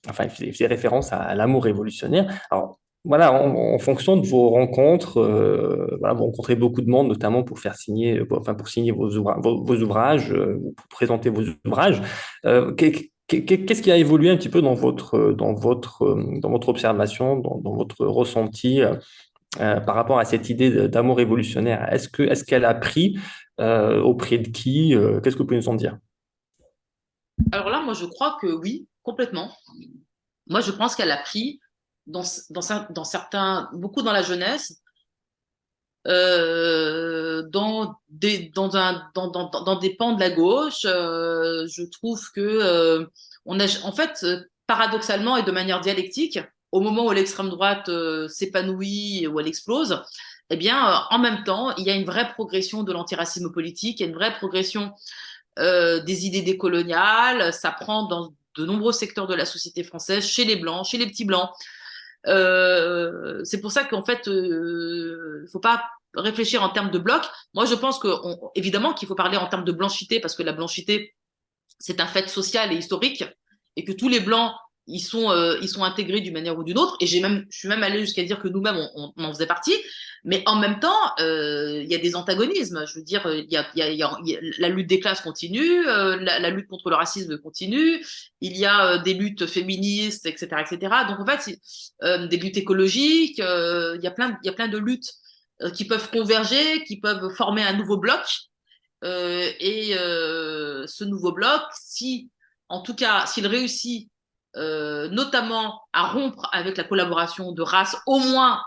enfin, il faisait référence à l'amour révolutionnaire. Alors, voilà, en fonction de vos rencontres, voilà, vous rencontrez beaucoup de monde, notamment pour faire signer, enfin, pour signer vos ouvrages, ou pour présenter vos ouvrages. Qu'est-ce qui a évolué un petit peu dans votre observation, dans votre ressenti par rapport à cette idée d'amour révolutionnaire? Est-ce qu'elle a pris auprès de qui? Qu'est-ce que vous pouvez nous en dire? alors là, moi, je crois que oui, complètement. Moi, je pense qu'elle a pris dans certains, beaucoup dans la jeunesse, dans des pans de la gauche. Je trouve que en fait, paradoxalement et de manière dialectique, au moment où l'extrême droite s'épanouit, où elle explose, eh bien, en même temps, il y a une vraie progression de l'antiracisme politique, il y a une vraie progression des idées décoloniales. Ça prend dans de nombreux secteurs de la société française, chez les blancs, chez les petits blancs. C'est pour ça qu'en fait, faut pas réfléchir en termes de blocs. Moi, je pense évidemment qu'il faut parler en termes de blanchité, parce que la blanchité, c'est un fait social et historique, et que tous les blancs, ils sont intégrés d'une manière ou d'une autre. Et je suis même allée jusqu'à dire que nous-mêmes, on en faisait partie. Mais en même temps, il y a des antagonismes. Je veux dire, la lutte des classes continue, la lutte contre le racisme continue, il y a des luttes féministes, etc., etc. Donc en fait, des luttes écologiques, il y a plein de luttes qui peuvent converger, qui peuvent former un nouveau bloc. Ce nouveau bloc, si, en tout cas, s'il réussit notamment à rompre avec la collaboration de races, au moins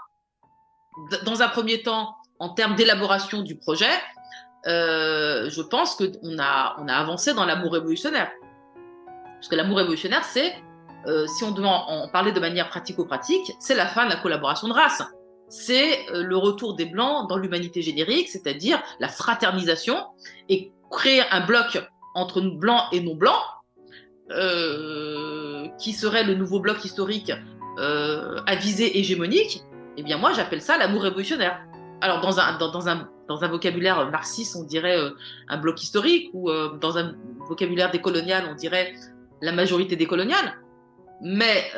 dans un premier temps, en termes d'élaboration du projet, je pense on a avancé dans l'amour révolutionnaire. Parce que l'amour révolutionnaire, si on devait en parler de manière pratico-pratique, c'est la fin de la collaboration de race. C'est le retour des Blancs dans l'humanité générique, c'est-à-dire la fraternisation, et créer un bloc entre blancs et non-blancs, qui serait le nouveau bloc historique à visée hégémonique. Eh bien moi, j'appelle ça l'amour révolutionnaire. Alors dans un vocabulaire marxiste, on dirait un bloc historique, ou dans un vocabulaire décolonial, on dirait la majorité décoloniale, mais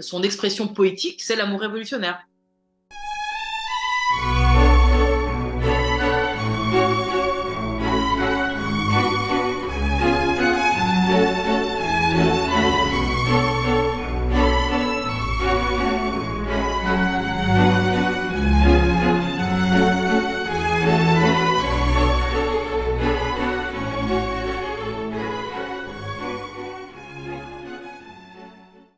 son expression poétique, c'est l'amour révolutionnaire.